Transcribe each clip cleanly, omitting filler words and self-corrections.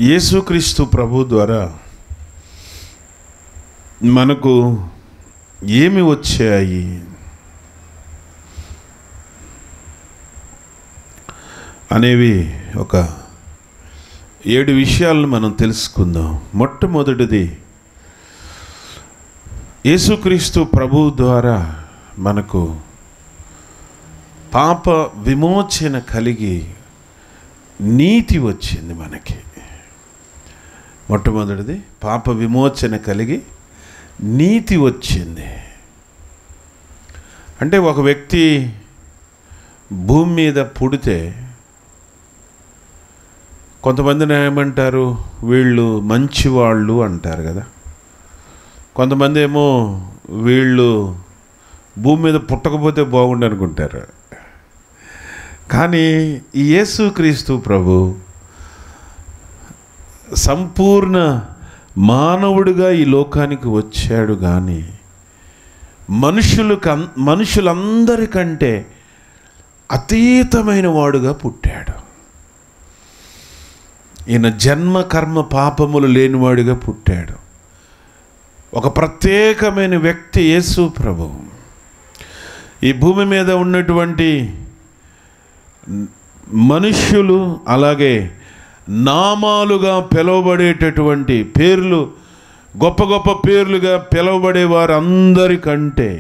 యేసుక్రీస్తు ప్రభు ద్వారా మనకు ఏమి వచ్చాయి అనేవి ఒక 7 విషయాలను మనం తెలుసుకుందాం. మొట్టమొదటిది, యేసుక్రీస్తు ప్రభు ద్వారా మనకు పాప విమోచన కలిగి నీతి వచ్చింది. మనకి మొట్టమొదటిది పాప విమోచన కలిగి నీతి వచ్చింది. అంటే ఒక వ్యక్తి భూమి మీద పుడితే కొంతమందిని ఏమంటారు, వీళ్ళు మంచివాళ్ళు అంటారు కదా. కొంతమంది ఏమో వీళ్ళు భూమి మీద పుట్టకపోతే బాగుండు అనుకుంటారు. కానీ ఈ యేసుక్రీస్తు ప్రభు సంపూర్ణ మానవుడిగా ఈ లోకానికి వచ్చాడు. కానీ మనుషులందరికంటే అతీతమైన వాడుగా పుట్టాడు. ఈయన జన్మ కర్మ పాపములు లేనివాడిగా పుట్టాడు. ఒక ప్రత్యేకమైన వ్యక్తి యేసు ప్రభు. ఈ భూమి మీద ఉన్నటువంటి మనుష్యులు, అలాగే నామాలుగా పిలువబడేటటువంటి పేర్లు, గొప్ప గొప్ప పేర్లుగా పిలువబడే వారందరికంటే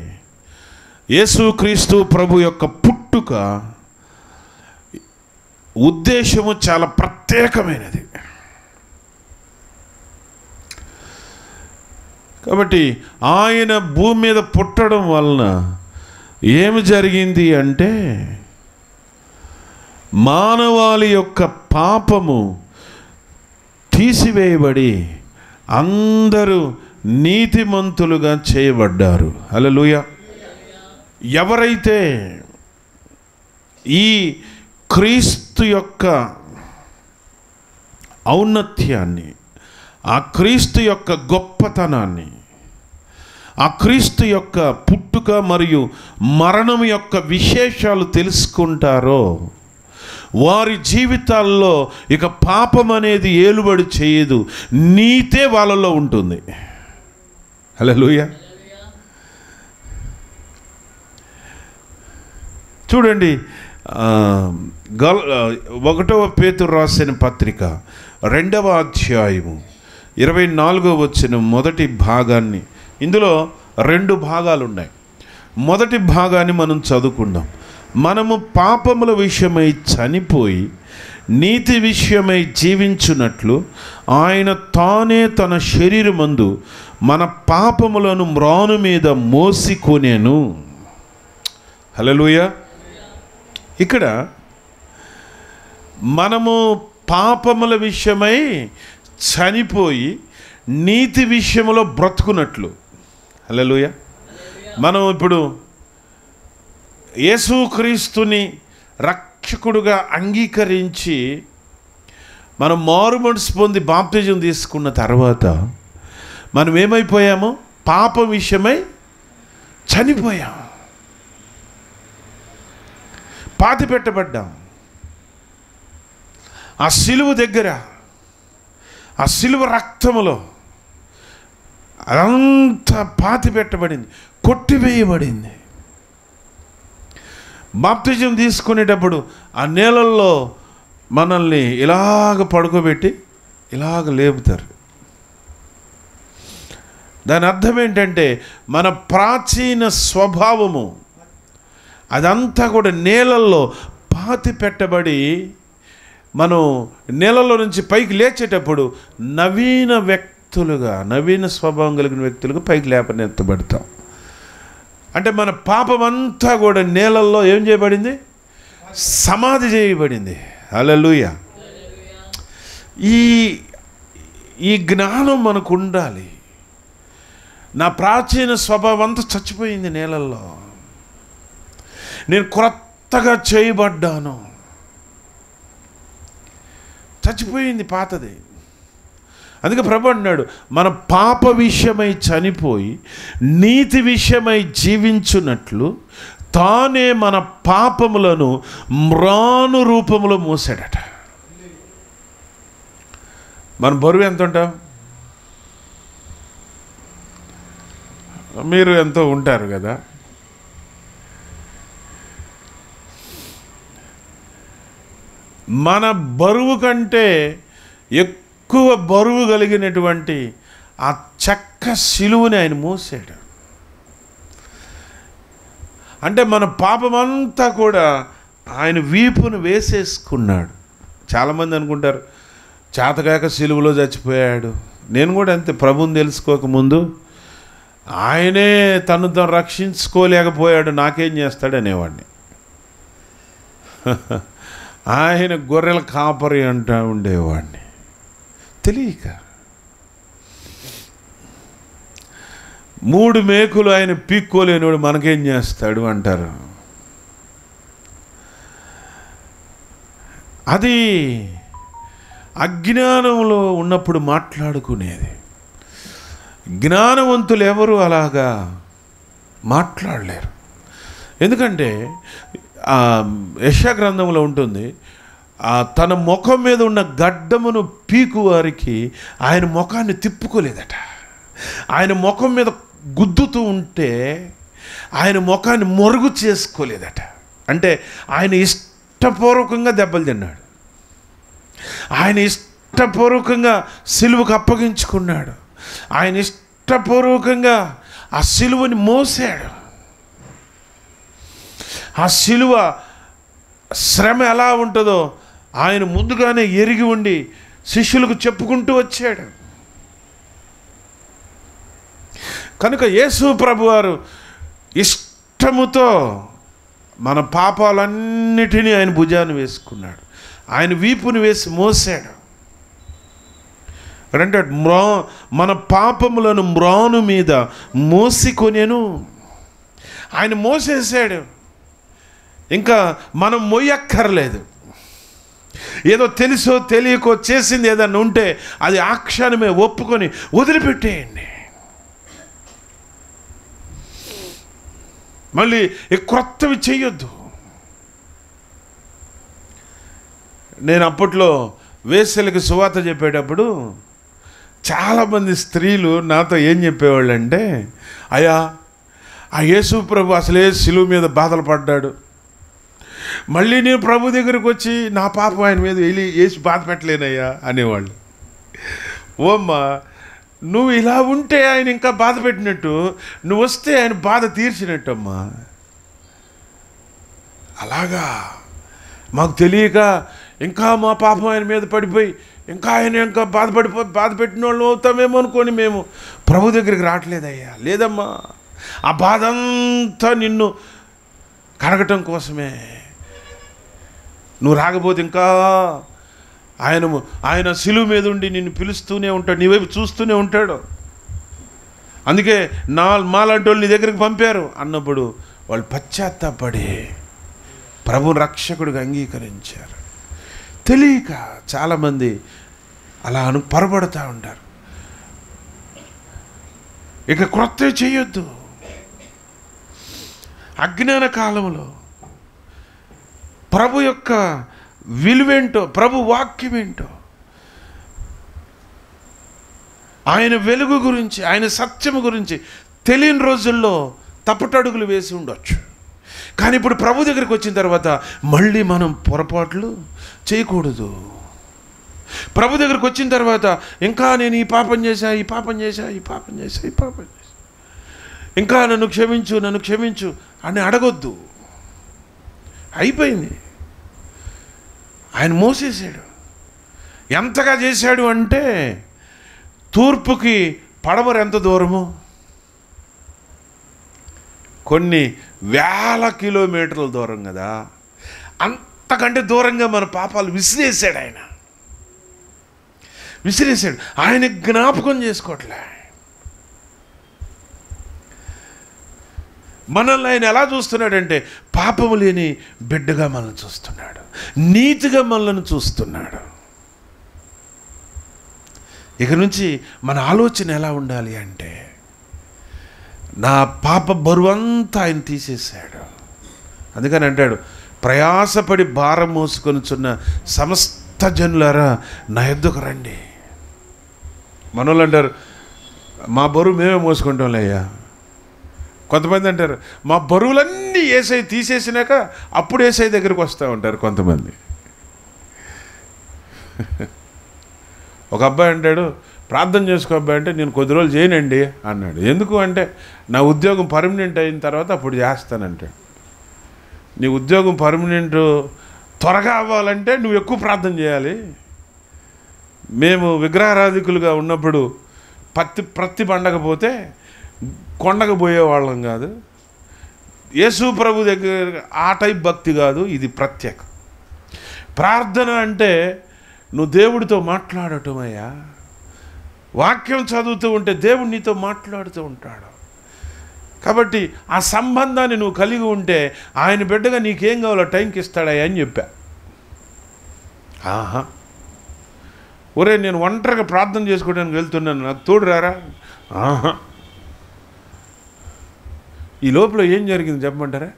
యేసుక్రీస్తు ప్రభు యొక్క పుట్టుక ఉద్దేశము చాలా ప్రత్యేకమైనది. కాబట్టి ఆయన భూమి మీద పుట్టడం వలన ఏమి జరిగింది అంటే, మానవాళి యొక్క పాపము తీసివేయబడి అందరూ నీతిమంతులుగా చేయబడ్డారు. హల్లెలూయా. ఎవరైతే ఈ క్రీస్తు యొక్క ఔన్నత్యాన్ని, ఆ క్రీస్తు యొక్క గొప్పతనాన్ని, ఆ క్రీస్తు యొక్క పుట్టుక మరియు మరణం యొక్క విశేషాలు తెలుసుకుంటారో వారి జీవితాల్లో ఇక పాపం అనేది ఏలుబడి చేయదు, నీతే వాళ్ళలో ఉంటుంది. హల్లెలూయా. చూడండి, 1వ పేతురు రాసిన పత్రిక 2వ అధ్యాయము 24వ వచనం మొదటి భాగాన్ని, ఇందులో 2 భాగాలు ఉన్నాయి. మొదటి భాగాన్ని మనం చదువుకుందాం. మనము పాపముల విషయమై చనిపోయి నీతి విషయమై జీవించున్నట్లు ఆయన తానే తన శరీరమందు మన పాపములను మ్రాను మీద మోసికొనెను. హల్లెలూయా. ఇక్కడ మనము పాపముల విషయమై చనిపోయి నీతి విషయంలో బ్రతుకున్నట్లు. హల్లెలూయా. మనం ఇప్పుడు యేసుక్రీస్తుని రక్షకుడుగా అంగీకరించి మనం మారుమనసు పొంది బాప్తిజం తీసుకున్న తర్వాత మనం ఏమైపోయాము? పాపం విషయమై చనిపోయాం, పాతి పెట్టబడ్డాం. ఆ సిలువ దగ్గర, ఆ సిలువ రక్తములో అదంతా పాతి పెట్టబడింది, కొట్టివేయబడింది. బాప్తిజం తీసుకునేటప్పుడు ఆ నేలల్లో మనల్ని ఇలాగ పడుకోబెట్టి ఇలాగ లేపుతారు. దాని అర్థం ఏంటంటే, మన ప్రాచీన స్వభావము అదంతా కూడా నేలల్లో పాతి పెట్టబడి మనం నేలలో నుంచి పైకి లేచేటప్పుడు నవీన వ్యక్తులుగా, నవీన స్వభావం కలిగిన వ్యక్తులుగా పైకి లేపనెత్తబడతాం. అంటే మన పాపం అంతా కూడా నేలల్లో ఏం చేయబడింది? సమాధి చేయబడింది. హల్లెలూయా. ఈ జ్ఞానం మనకు ఉండాలి. నా ప్రాచీన స్వభావం అంతా చచ్చిపోయింది నేలల్లో, నేను క్రొత్తగా చేయబడ్డాను. చచ్చిపోయింది పాతది. అందుకే ప్రభు అన్నాడు, మన పాప విషయమై చనిపోయి నీతి విషయమై జీవించున్నట్లు తానే మన పాపములను మ్రాను రూపములో మోసాడట. మన బరువు ఎంత ఉంటాం? మీరు ఎంతో ఉంటారు కదా. మన బరువు కంటే ఎక్కువ బరువు కలిగినటువంటి ఆ చెక్క సిలువని ఆయన మోసాడు. అంటే మన పాపమంతా కూడా ఆయన వీపును వేసేసుకున్నాడు. చాలామంది అనుకుంటారు చేతకాక సిలువలో చచ్చిపోయాడు. నేను కూడా అంతే, ప్రభువుని తెలుసుకోకముందు ఆయనే తను తను రక్షించుకోలేకపోయాడు, నాకేం చేస్తాడు అనేవాడిని. ఆయన గొర్రెల కాపరి అంటూ ఉండేవాడిని తెలియక. 3 మేకులు ఆయన పీక్కోలేనివాడు మనకేం చేస్తాడు అంటారు. అది అజ్ఞానంలో ఉన్నప్పుడు మాట్లాడుకునేది. జ్ఞానవంతులు ఎవరు అలాగా మాట్లాడలేరు. ఎందుకంటే యెషయా గ్రంథంలో ఉంటుంది, తన ముఖం మీద ఉన్న గడ్డమును పీకు వారికి ఆయన ముఖాన్ని తిప్పుకోలేదట. ఆయన ముఖం మీద గుద్దుతూ ఉంటే ఆయన ముఖాన్ని మొరుగు చేసుకోలేదట. అంటే ఆయన ఇష్టపూర్వకంగా దెబ్బలు తిన్నాడు. ఆయన ఇష్టపూర్వకంగా సిలువకు అప్పగించుకున్నాడు. ఆయన ఇష్టపూర్వకంగా ఆ సిలువని మోసాడు. ఆ సిలువ శ్రమ ఎలా ఉంటుందో ఆయన ముందుగానే ఎరిగి ఉండి శిష్యులకు చెప్పుకుంటూ వచ్చాడు. కనుక యేసు ప్రభువారు ఇష్టముతో మన పాపాలన్నిటినీ ఆయన భుజాన్ని వేసుకున్నాడు. ఆయన వీపుని వేసి మోసాడు. అంటే మన పాపములను మ్రాను మీద మోసికొనేను. ఆయన మోసేసాడు. ఇంకా మనం మొయ్యక్కర్లేదు. ఏదో తెలుసో తెలియకో చేసింది ఏదన్నా ఉంటే అది ఆ క్షణమే ఒప్పుకొని వదిలిపెట్టేయండి. మళ్ళీ క్రొత్తవి చెయ్యొద్దు. నేను అప్పట్లో వేశ్యలకు సువార్త చెప్పేటప్పుడు చాలామంది స్త్రీలు నాతో ఏం చెప్పేవాళ్ళు అంటే, అయ్యా ఆ యేసు ప్రభు అసలే సిలువ మీద బాధలు పడ్డాడు, మళ్ళీ నేను ప్రభు దగ్గరికి వచ్చి నా పాపం ఆయన మీద వేసి బాధ పెట్టలేనయ్యా అనేవాళ్ళు. ఓమ్మా, నువ్వు ఇలా ఉంటే ఆయన ఇంకా బాధ పెట్టినట్టు, నువ్వు వస్తే ఆయన బాధ తీర్చినట్టమ్మా. అలాగా మాకు తెలియక ఇంకా మా పాపం ఆయన మీద పడిపోయి ఇంకా ఆయన ఇంకా బాధ పెట్టిన వాళ్ళు అవుతామేమో అనుకొని మేము ప్రభు దగ్గరికి రావట్లేదయ్యా. లేదమ్మా, ఆ బాధ అంతా నిన్ను కడగటం కోసమే. నువ్వు రాకపోతే ఇంకా ఆయన సిలువ మీద ఉండి నిన్ను పిలుస్తూనే ఉంటాడు, నీ వైపు చూస్తూనే ఉంటాడు. అందుకే మాలాంటి వాళ్ళు నీ దగ్గరికి పంపారు అన్నప్పుడు వాళ్ళు పశ్చాత్తాపడి ప్రభుని రక్షకుడిగా అంగీకరించారు. తెలియక చాలామంది అలా పొరపడుతూ ఉంటారు. ఇక క్రొత్తవి చేయొద్దు. అజ్ఞాన కాలంలో ప్రభు యొక్క విలువేంటో, ప్రభు వాక్యం ఏంటో, ఆయన వెలుగు గురించి, ఆయన సత్యము గురించి తెలియని రోజుల్లో తప్పటడుగులు వేసి ఉండొచ్చు. కానీ ఇప్పుడు ప్రభు దగ్గరికి వచ్చిన తర్వాత మళ్ళీ మనం పొరపాట్లు చేయకూడదు. ప్రభు దగ్గరికి వచ్చిన తర్వాత ఇంకా నేను ఈ పాపం చేశా ఇంకా నన్ను క్షమించు అని అడగొద్దు. అయిపోయింది. ఆయన మోసేసాడు. ఎంతగా చేశాడు అంటే తూర్పుకి పడమర ఎంత దూరము? కొన్ని వేల కిలోమీటర్ల దూరం కదా. అంతకంటే దూరంగా మన పాపాలు విసిరేసాడు ఆయన. ఆయన జ్ఞాపకం చేసుకోవట్లే. మనల్ని ఆయన ఎలా చూస్తున్నాడంటే పాపము లేని బిడ్డగా మనల్ని చూస్తున్నాడు, నీతిగా మనల్ని చూస్తున్నాడు. ఇక నుంచి మన ఆలోచన ఎలా ఉండాలి అంటే, నా పాప బరువంతా ఆయన తీసేశాడు. అందుకని అంటాడు, ప్రయాసపడి భారం మోసుకొనుచున్న సమస్త జనులారా నా యొద్దకు రండి. మనోళ్ళు అంటారు, మా బరువు మేమే మోసుకుంటాంలే అయ్యా. కొంతమంది అంటారు, మా బరువులన్నీ యేసయ్య తీసేసినాక అప్పుడు యేసయ్య దగ్గరికి వస్తూ ఉంటారు కొంతమంది. ఒక అబ్బాయి అంటాడు, ప్రార్థన చేసుకో అబ్బాయి అంటే, నేను కొద్ది రోజులు చేయనండి అన్నాడు. ఎందుకు అంటే, నా ఉద్యోగం పర్మనెంట్ అయిన తర్వాత అప్పుడు చేస్తానంటాడు. నీ ఉద్యోగం పర్మనెంట్ త్వరగా అవ్వాలంటే నువ్వు ఎక్కువ ప్రార్థన చేయాలి. మేము విగ్రహారాధికులుగా ఉన్నప్పుడు ప్రతి పండగ పోతే కొండకు పోయేవాళ్ళం కాదు. యేసు ప్రభు దగ్గర ఆ టైప్ భక్తి కాదు, ఇది ప్రత్యేకం. ప్రార్థన అంటే నువ్వు దేవుడితో మాట్లాడటం అయ్యా. వాక్యం చదువుతూ ఉంటే దేవుడు నీతో మాట్లాడుతూ ఉంటాడు. కాబట్టి ఆ సంబంధాన్ని నువ్వు కలిగి ఉంటే ఆయన బిడ్డగా నీకేం కావాలో టైంకి ఇస్తాడయ్యా అని చెప్పా. ఆహా, ఒరే నేను ఒంటరిగా ప్రార్థన చేసుకోవడానికి వెళ్తున్నాను, నాకు తోడు రారా? ఆహా. ఈ లోపల ఏం జరిగింది చెప్పమంటారా?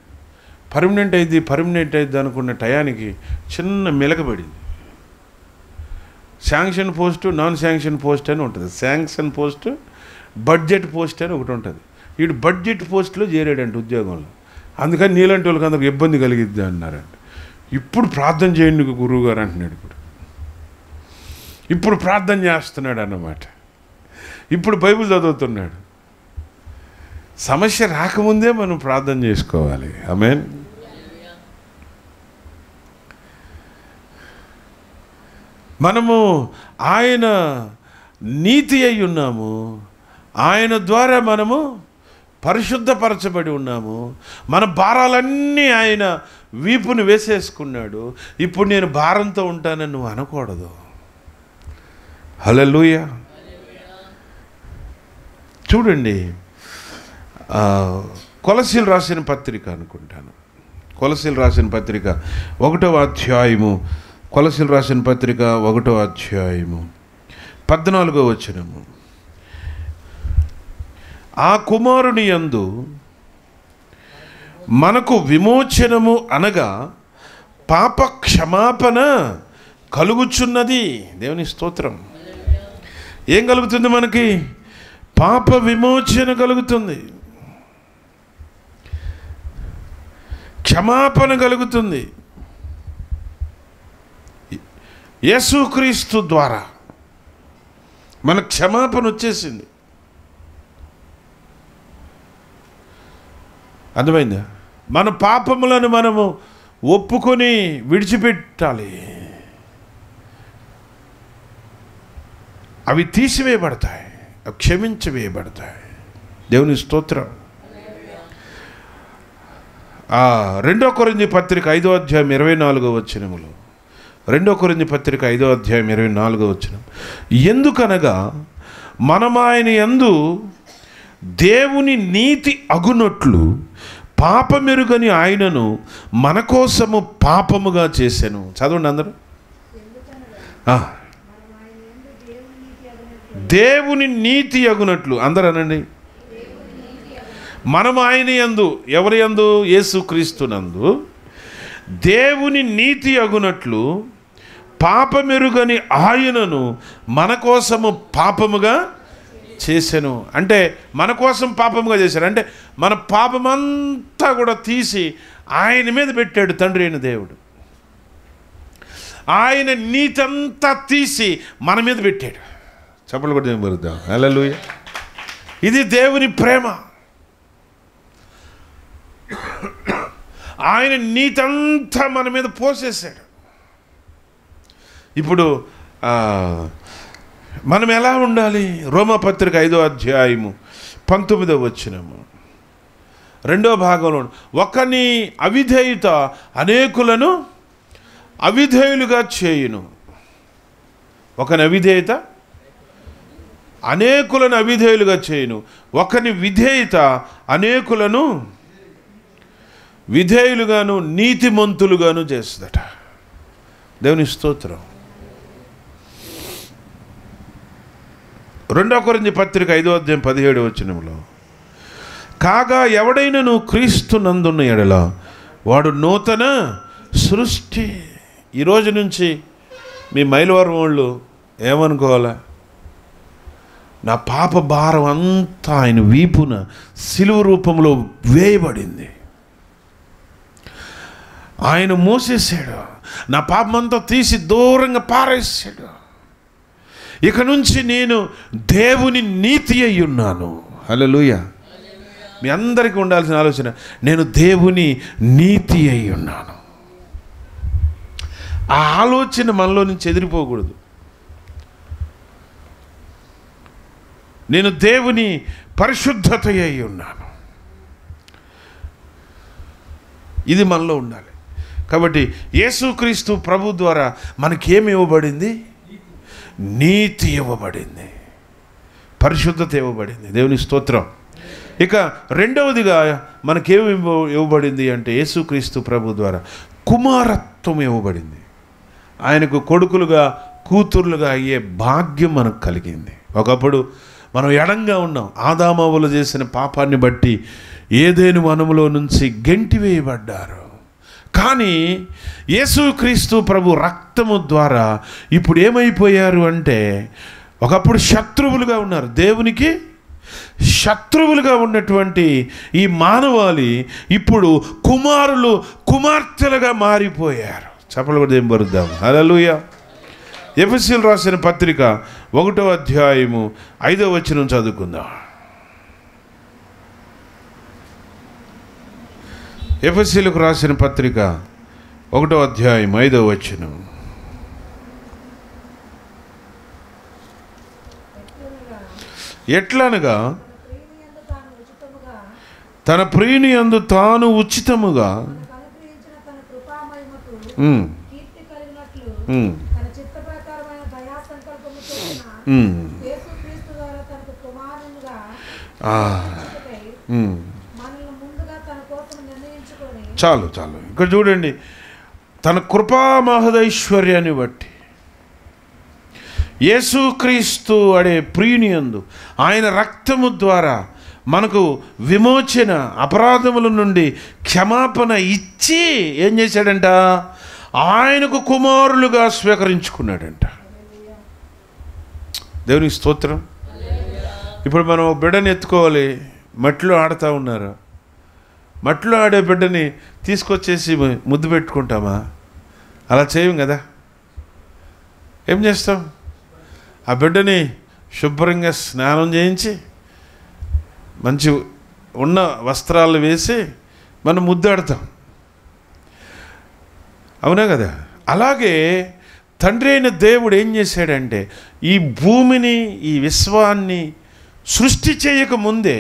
పర్మనెంట్ అయింది అనుకున్న టయానికి చిన్న మెలకబడింది. Sanction post, non sanction post అని ఉంటుంది. శాంక్షన్ పోస్టు, బడ్జెట్ పోస్ట్ అని ఒకటి ఉంటుంది. వీడు బడ్జెట్ పోస్ట్లో చేరాడంట ఉద్యోగంలో. అందుకని నీలాంటి వాళ్ళకి అందరికి ఇబ్బంది కలిగిద్ది అన్నారంట. ఇప్పుడు ప్రార్థన చేయండి గురువు గారు అంటున్నాడు. ఇప్పుడు ప్రార్థన చేస్తున్నాడు అన్నమాట. ఇప్పుడు బైబిల్ చదువుతున్నాడు. సమస్య రాకముందే మనం ప్రార్థన చేసుకోవాలి. ఆమేన్. మనము ఆయన నీతి అయి ఉన్నాము. ఆయన ద్వారా మనము పరిశుద్ధపరచబడి ఉన్నాము. మన భారాలన్నీ ఆయన వీపుని వేసేసుకున్నాడు. ఇప్పుడు నేను భారంతో ఉంటానని నువ్వు అనకూడదు. హల్లెలూయా. చూడండి, కొలసీలు రాసిన పత్రిక అనుకుంటాను. కొలసీలు రాసిన పత్రిక 1వ అధ్యాయము. కొలసీలు రాసిన పత్రిక 1వ అధ్యాయము 14వ వచనము. ఆ కుమారుని యందు మనకు విమోచనము అనగా పాప క్షమాపణ కలుగుచున్నది. దేవుని స్తోత్రం. ఏం కలుగుతుంది మనకి? పాప విమోచన కలుగుతుంది, క్షమాపణ కలుగుతుంది. యేసుక్రీస్తు ద్వారా మన క్షమాపణ వచ్చేసింది. అర్థమైందా? మన పాపములను మనము ఒప్పుకొని విడిచిపెట్టాలి. అవి తీసివేయబడతాయి, అవి క్షమించవేయబడతాయి. దేవుని స్తోత్రం. 2 కొరింథీ పత్రిక 5వ అధ్యాయం 24వ వచనములో, 2 కొరింథీ పత్రిక 5వ అధ్యాయం 24వ వచనం. ఎందుకనగా మనమాయన యందు దేవుని నీతి అగునట్లు పాపమెరుగని ఆయనను మన కోసము పాపముగా చేశాను. చదవండి అందరూ. దేవుని నీతి అగునట్లు, అందరూ అనండి. మనం ఆయన యందు, ఎవరి యందు? యేసుక్రీస్తునందు దేవుని నీతి అగునట్లు పాపమెరుగని ఆయనను మన కోసము పాపముగా చేశాను. అంటే మన కోసం పాపముగా చేశారు అంటే మన పాపమంతా కూడా తీసి ఆయన మీద పెట్టాడు తండ్రి అయిన దేవుడు. ఆయన నీతంతా తీసి మన మీద పెట్టాడు. చప్పట్లు కూడా దేవుని. హల్లెలూయా. ఇది దేవుని ప్రేమ. ఆయన నీతంతా మన మీద పోసేసాడు. ఇప్పుడు మనం ఎలా ఉండాలి? రోమాపత్రిక 5వ అధ్యాయము 19వ వచనము 2వ భాగంలో, ఒకని అవిధేయత అనేకులను అవిధేయులుగా చేయును. ఒకని అవిధేయత అనేకులను అవిధేయులుగా చేయును. ఒకని విధేయత అనేకులను విధేయులుగాను నీతిమంతులుగాను చేస్తుందట. దేవుని స్తోత్రం. 2 కొరింథీ పత్రిక 5వ అధ్యాయం 17వ వచనంలో, కాగా ఎవడైనను క్రీస్తు నందున్న ఎడల వాడు నూతన సృష్టి. ఈరోజు నుంచి మీ మైలవరం వాళ్ళు ఏమనుకోవాలా? నా పాప భారం అంతా ఆయన వీపున సిలువ రూపంలో వేయబడింది. ఆయన మోసేసాడు. నా పాపమంతా తీసి దూరంగా పారేసాడు. ఇక నుంచి నేను దేవుని నీతి అయి ఉన్నాను. హల్లెలూయా. మీ అందరికీ ఉండాల్సిన ఆలోచన, నేను దేవుని నీతి అయి ఉన్నాను. ఆ ఆలోచన మనలో నుంచి ఎదిరిపోకూడదు. నేను దేవుని పరిశుద్ధత అయి ఉన్నాను. ఇది మనలో ఉండాలి. కాబట్టి యేసుక్రీస్తు ప్రభు ద్వారా మనకేమి ఇవ్వబడింది? నీతి ఇవ్వబడింది, పరిశుద్ధత ఇవ్వబడింది. దేవుని స్తోత్రం. ఇక రెండవదిగా మనకేమి ఇవ్వబడింది అంటే యేసుక్రీస్తు ప్రభు ద్వారా కుమారత్వం ఇవ్వబడింది. ఆయనకు కొడుకులుగా కూతుర్లుగా అయ్యే భాగ్యం మనకు కలిగింది. ఒకప్పుడు మనం ఎడంగా ఉన్నాం. ఆదామవ్వలు చేసిన పాపాన్ని బట్టి ఏదెను వనములో నుంచి గెంటివేయబడ్డారు. కానీ యేసుక్రీస్తు ప్రభు రక్తము ద్వారా ఇప్పుడు ఏమైపోయారు అంటే, ఒకప్పుడు శత్రువులుగా ఉన్నారు, దేవునికి శత్రువులుగా ఉన్నటువంటి ఈ మానవాళి ఇప్పుడు కుమారులు కుమార్తెలుగా మారిపోయారు. చప్పలు కూడా ఏం పరుద్దాం. హల్లెలూయా. ఎఫెసీయులకు రాసిన పత్రిక 1వ అధ్యాయము 5వ వచనం చదువుకుందాం. ఎఫెసీయులకు రాసిన పత్రిక 1వ అధ్యాయం 5వ వచనం. ఎట్లనగా తన ప్రియుని యందు తాను ఉచితముగా చాలు ఇక్కడ చూడండి, తన కృపా మహదైశ్వర్యాన్ని బట్టి యేసుక్రీస్తు అనే ప్రియుని యందు ఆయన రక్తము ద్వారా మనకు విమోచన, అపరాధముల నుండి క్షమాపణ ఇచ్చి ఏం చేశాడంట? ఆయనకు కుమారులుగా స్వీకరించుకున్నాడంట. దేవునికి స్తోత్రం. ఇప్పుడు మనం బిడ్డని ఎత్తుకోవాలి, మట్టిలో ఆడుతూ ఉన్నారు. మట్టిలో ఆడే బిడ్డని తీసుకొచ్చేసి ముద్దు పెట్టుకుంటామా? అలా చేయం కదా. ఏం చేస్తాం? ఆ బిడ్డని శుభ్రంగా స్నానం చేయించి మంచి ఉన్న వస్త్రాలు వేసి మనం ముద్దాడతాం, అవునా కదా? అలాగే తండ్రి అయిన దేవుడు ఏం చేశాడంటే, ఈ భూమిని, ఈ విశ్వాన్ని సృష్టి చేయకముందే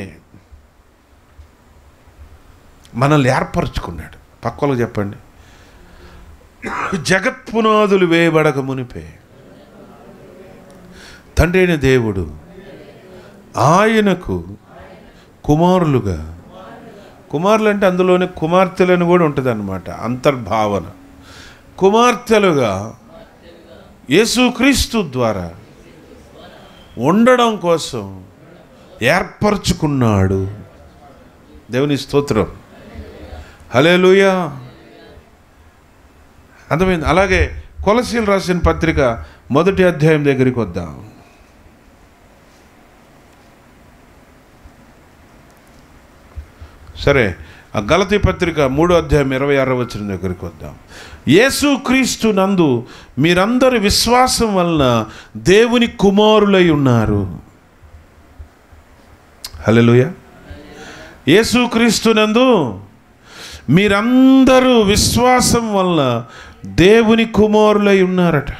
మనల్ని ఏర్పరచుకున్నాడు. పక్కలకు చెప్పండి. జగత్పునాదులు వేయబడక మునిపే తండ్రి అయిన దేవుడు ఆయనకు కుమారులుగా, కుమారులు అంటే అందులోనే కుమార్తెలను కూడా ఉంటుంది అన్నమాట, అంతర్భావన. కుమార్తెలుగా యేసుక్రీస్తు ద్వారా ఉండడం కోసం ఏర్పరచుకున్నాడు. దేవుని స్తోత్రం. హల్లెలూయా. అర్థమైంది. అలాగే కొలసీయులకు రాసిన పత్రిక 1వ అధ్యాయం దగ్గరికి వద్దాం. సరే, ఆ గలతీ పత్రిక 3వ అధ్యాయం 26వ వచనం దగ్గరికి వద్దాం. యేసుక్రీస్తు నందు మీరందరి విశ్వాసం వలన దేవుని కుమారులై ఉన్నారు. హల్లెలూయా. యేసుక్రీస్తు నందు మీరందరూ విశ్వాసం వలన దేవుని కుమారులై ఉన్నారట.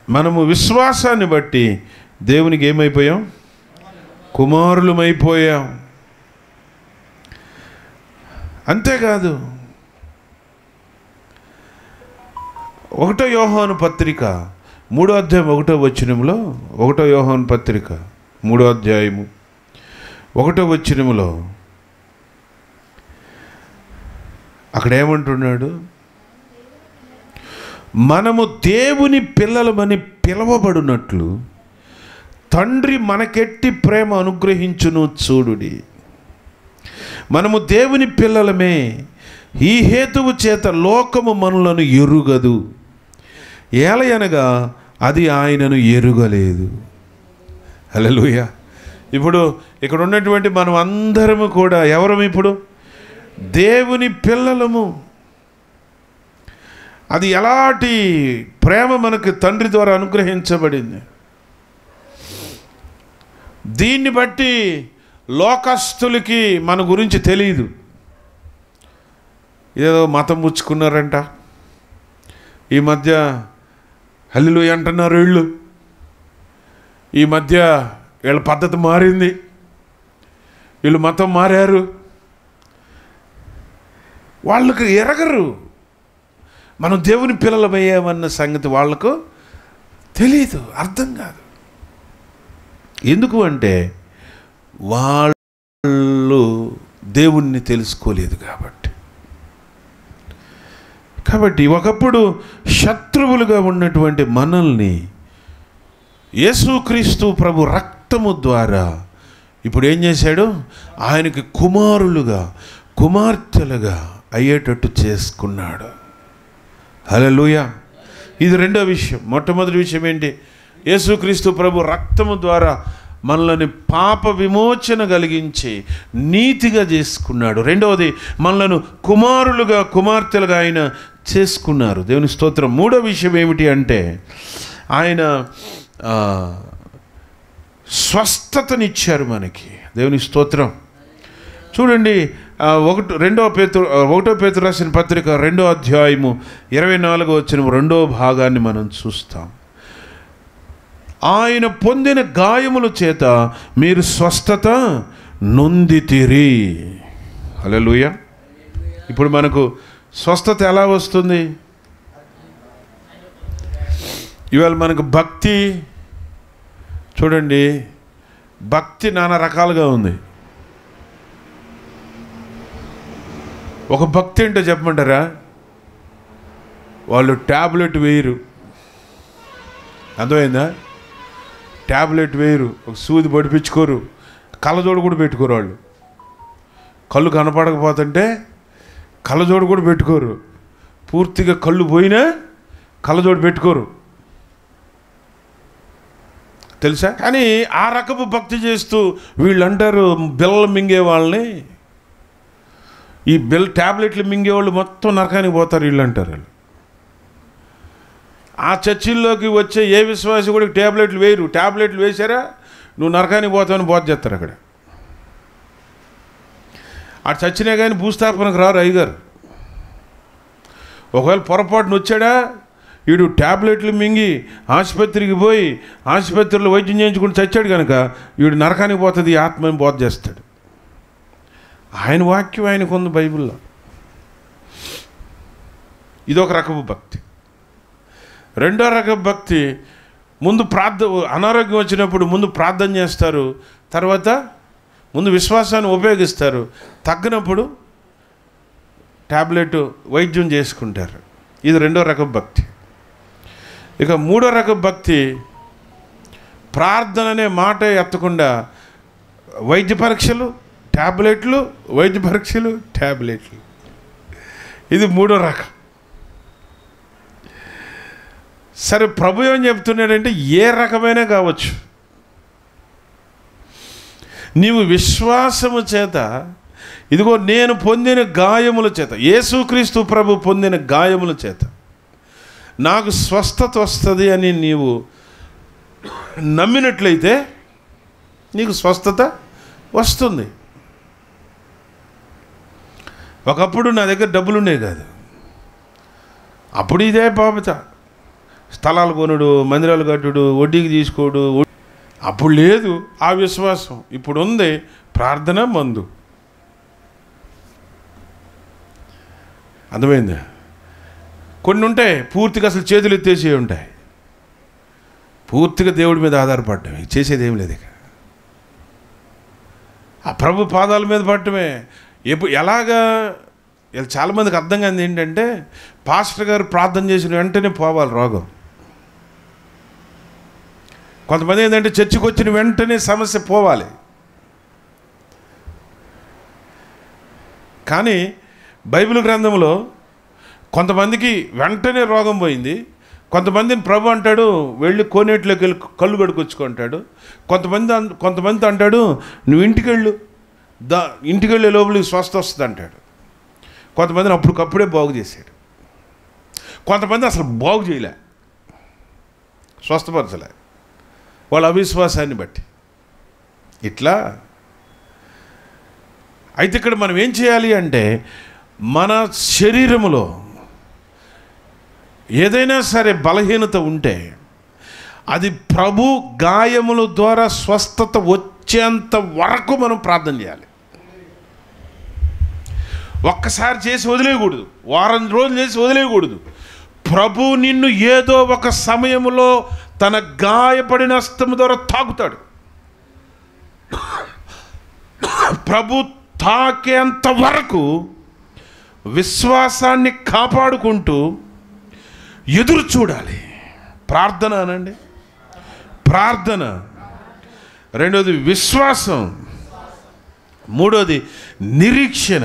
మనము విశ్వాసాన్ని బట్టి దేవునికి ఏమైపోయాం? కుమారులమైపోయాం. అంతేకాదు, 1వ యోహాను పత్రిక 3వ అధ్యాయం 1వ వచనంలో, 1వ యోహాను పత్రిక 3వ అధ్యాయము 1వ వచనంలో అక్కడ ఏమంటున్నాడు? మనము దేవుని పిల్లలమని పిలవబడినట్లు తండ్రి మనకెట్టి ప్రేమ అనుగ్రహించును చూడుడి. మనము దేవుని పిల్లలమే, ఈ హేతువు చేత లోకము మనలను ఎరుగదు. ఏలయనగా అది ఆయనను ఎరుగలేదు. హల్లెలూయా. ఇప్పుడు ఇక్కడ ఉన్నటువంటి మనం అందరము కూడా ఎవరము? ఇప్పుడు దేవుని పిల్లలము. అది ఎలాంటి ప్రేమ మనకు తండ్రి ద్వారా అనుగ్రహించబడింది. దీన్ని బట్టి లోకస్తులకి మన గురించి తెలియదు. ఏదో మతం పుచ్చుకున్నారంట, ఈ మధ్య హల్లెలూయా అంటున్నారు వీళ్ళు, ఈ మధ్య వీళ్ళ పద్ధతి మారింది, వీళ్ళు మతం మారారు. వాళ్ళకు ఎరగరు మనం దేవుని పిల్లలమయ్యామన్న సంగతి వాళ్ళకు తెలియదు, అర్థం కాదు. ఎందుకు అంటే వాళ్ళు దేవుణ్ణి తెలుసుకోలేదు కాబట్టి ఒకప్పుడు శత్రువులుగా ఉన్నటువంటి మనల్ని యేసుక్రీస్తు ప్రభు రక్తము ద్వారా ఇప్పుడు ఏం చేశాడు? ఆయనకి కుమారులుగా కుమార్తెలుగా అయ్యేటట్టు చేసుకున్నాడు. హల్లెలూయా. ఇది రెండో విషయం. మొట్టమొదటి విషయం ఏంటి? యేసుక్రీస్తు ప్రభు రక్తము ద్వారా మనల్ని పాప విమోచన కలిగించి నీతిగా చేసుకున్నాడు. రెండవది, మనలను కుమారులుగా కుమార్తెలుగా ఆయన చేసుకున్నారు. దేవుని స్తోత్రం. మూడో విషయం ఏమిటి అంటే ఆయన స్వస్థతనిచ్చారు మనకి. దేవుని స్తోత్రం. చూడండి, 1 పేతురు రాసిన పత్రిక 2వ అధ్యాయము 24వ వచనం 2వ భాగాన్ని మనం చూస్తాం. ఆయన పొందిన గాయముల చేత మీరు స్వస్థత నొందితిరి. హల్లెలూయా. ఇప్పుడు మనకు స్వస్థత ఎలా వస్తుంది? ఇవాళ మనకు భక్తి చూడండి, భక్తి నానా రకాలుగా ఉంది. ఒక భక్తి ఏంటో చెప్పమంటారా? వాళ్ళు ట్యాబ్లెట్ వేయరు, అర్థమైందా? ట్యాబ్లెట్ వేయరు, ఒక సూది పడిపించుకోరు, కళ్ళజోడు కూడా పెట్టుకోరు. వాళ్ళు కళ్ళు కనపడకపోతుంటే కళ్ళజోడు కూడా పెట్టుకోరు, పూర్తిగా కళ్ళు పోయినా కళ్ళజోడు పెట్టుకోరు, తెలుసా? కానీ ఆ రకపు భక్తి చేస్తూ వీళ్ళు అంటారు బిల్లలు మింగే వాళ్ళని, ఈ ట్యాబ్లెట్లు మింగేవాళ్ళు మొత్తం నరకానికి పోతారు వీళ్ళు అంటారు. ఆ చర్చిల్లోకి వచ్చే ఏ విశ్వాసి కూడా ట్యాబ్లెట్లు వేయరు. ట్యాబ్లెట్లు వేసారా నువ్వు నరకానికి పోతావని బోధ చేస్తారు. అక్కడ ఆ చచ్చినా కానీ భూస్థాపనకు రారు అయ్యగారు. ఒకవేళ పొరపాటును వచ్చాడా, వీడు ట్యాబ్లెట్లు మింగి ఆసుపత్రికి పోయి ఆసుపత్రిలో వైద్యం చేయించుకుని చచ్చాడు కనుక వీడు నరకానికి పోతుంది ఈ ఆత్మని బోధ చేస్తాడు. ఆయన వాక్యం ఆయనకు ఉంది బైబిల్లో. ఇదొక రకపు భక్తి. రెండో రకపు భక్తి, ముందు అనారోగ్యం వచ్చినప్పుడు ముందు ప్రార్థన చేస్తారు, తర్వాత ముందు విశ్వాసాన్ని ఉపయోగిస్తారు, తగ్గినప్పుడు ట్యాబ్లెట్ వైద్యం చేసుకుంటారు. ఇది రెండో రకపు భక్తి. ఇక మూడో రకపు భక్తి, ప్రార్థన అనే మాట ఎత్తకుండా వైద్య పరీక్షలు, ట్యాబ్లెట్లు, వైద్య పరీక్షలు, ట్యాబ్లెట్లు. ఇది మూడో రకం. సరే, ప్రభు ఏం చెప్తున్నాడంటే ఏ రకమైనా కావచ్చు, నీవు విశ్వాసము చేత, ఇదిగో నేను పొందిన గాయముల చేత, యేసుక్రీస్తు ప్రభు పొందిన గాయముల చేత నాకు స్వస్థత వస్తుంది అని నీవు నమ్మినట్లయితే నీకు స్వస్థత వస్తుంది. ఒకప్పుడు నా దగ్గర డబ్బులు ఉండేవి కాదు, అప్పుడు ఇదే బాబత, స్థలాలు కొనుడు, మందిరాలు కట్టుడు, వడ్డీకి తీసుకోడు. అప్పుడు లేదు ఆ విశ్వాసం, ఇప్పుడు ఉంది ప్రార్థన, మందు. అర్థమైందా? కొన్ని ఉంటాయి పూర్తిగా అసలు చేతులు ఎత్తేసి ఉంటాయి, పూర్తిగా దేవుడి మీద ఆధారపడటమే, చేసేది ఏం లేదు. ఇక ఆ ప్రభు పాదాల మీద పడటమే. ఎలాగా చాలామందికి అర్థం కాదు ఏంటంటే, పాస్టర్ గారు ప్రార్థన చేసిన వెంటనే పోవాలి రోగం. కొంతమంది ఏంటంటే చర్చికి వచ్చిన వెంటనే సమస్య పోవాలి. కానీ బైబిల్ గ్రంథంలో కొంతమందికి వెంటనే రోగం పోయింది, కొంతమందిని ప్రభు అంటాడు వెళ్ళి కోనేటిలోకి వెళ్ళి కళ్ళు కడుకొచ్చుకుంటాడు. కొంతమంది అంటాడు నువ్వు ఇంటికెళ్ళు, ఇంటికి వెళ్ళే లోపలికి స్వస్థ వస్తుంది అంటాడు. కొంతమందిని అప్పటికప్పుడే బాగు చేశాడు. కొంతమంది అసలు బాగు చేయలే, స్వస్థపరచలే, వాళ్ళ అవిశ్వాసాన్ని బట్టి. ఇట్లా అయితే ఇక్కడ మనం ఏం చేయాలి అంటే, మన శరీరములో ఏదైనా సరే బలహీనత ఉంటే అది ప్రభు గాయముల ద్వారా స్వస్థత వచ్చేంత వరకు మనం ప్రార్థన చేయాలి. ఒక్కసారి చేసి వదిలేయకూడదు, వారం రోజులు చేసి వదిలేయకూడదు. ప్రభు నిన్ను ఏదో ఒక సమయంలో తన గాయపడిన హస్తము ద్వారా తాకుతాడు. ప్రభు తాకేంత వరకు విశ్వాసాన్ని కాపాడుకుంటూ ఎదురు చూడాలి. ప్రార్థన అనండి, ప్రార్థన. రెండోది విశ్వాసం, మూడోది నిరీక్షణ.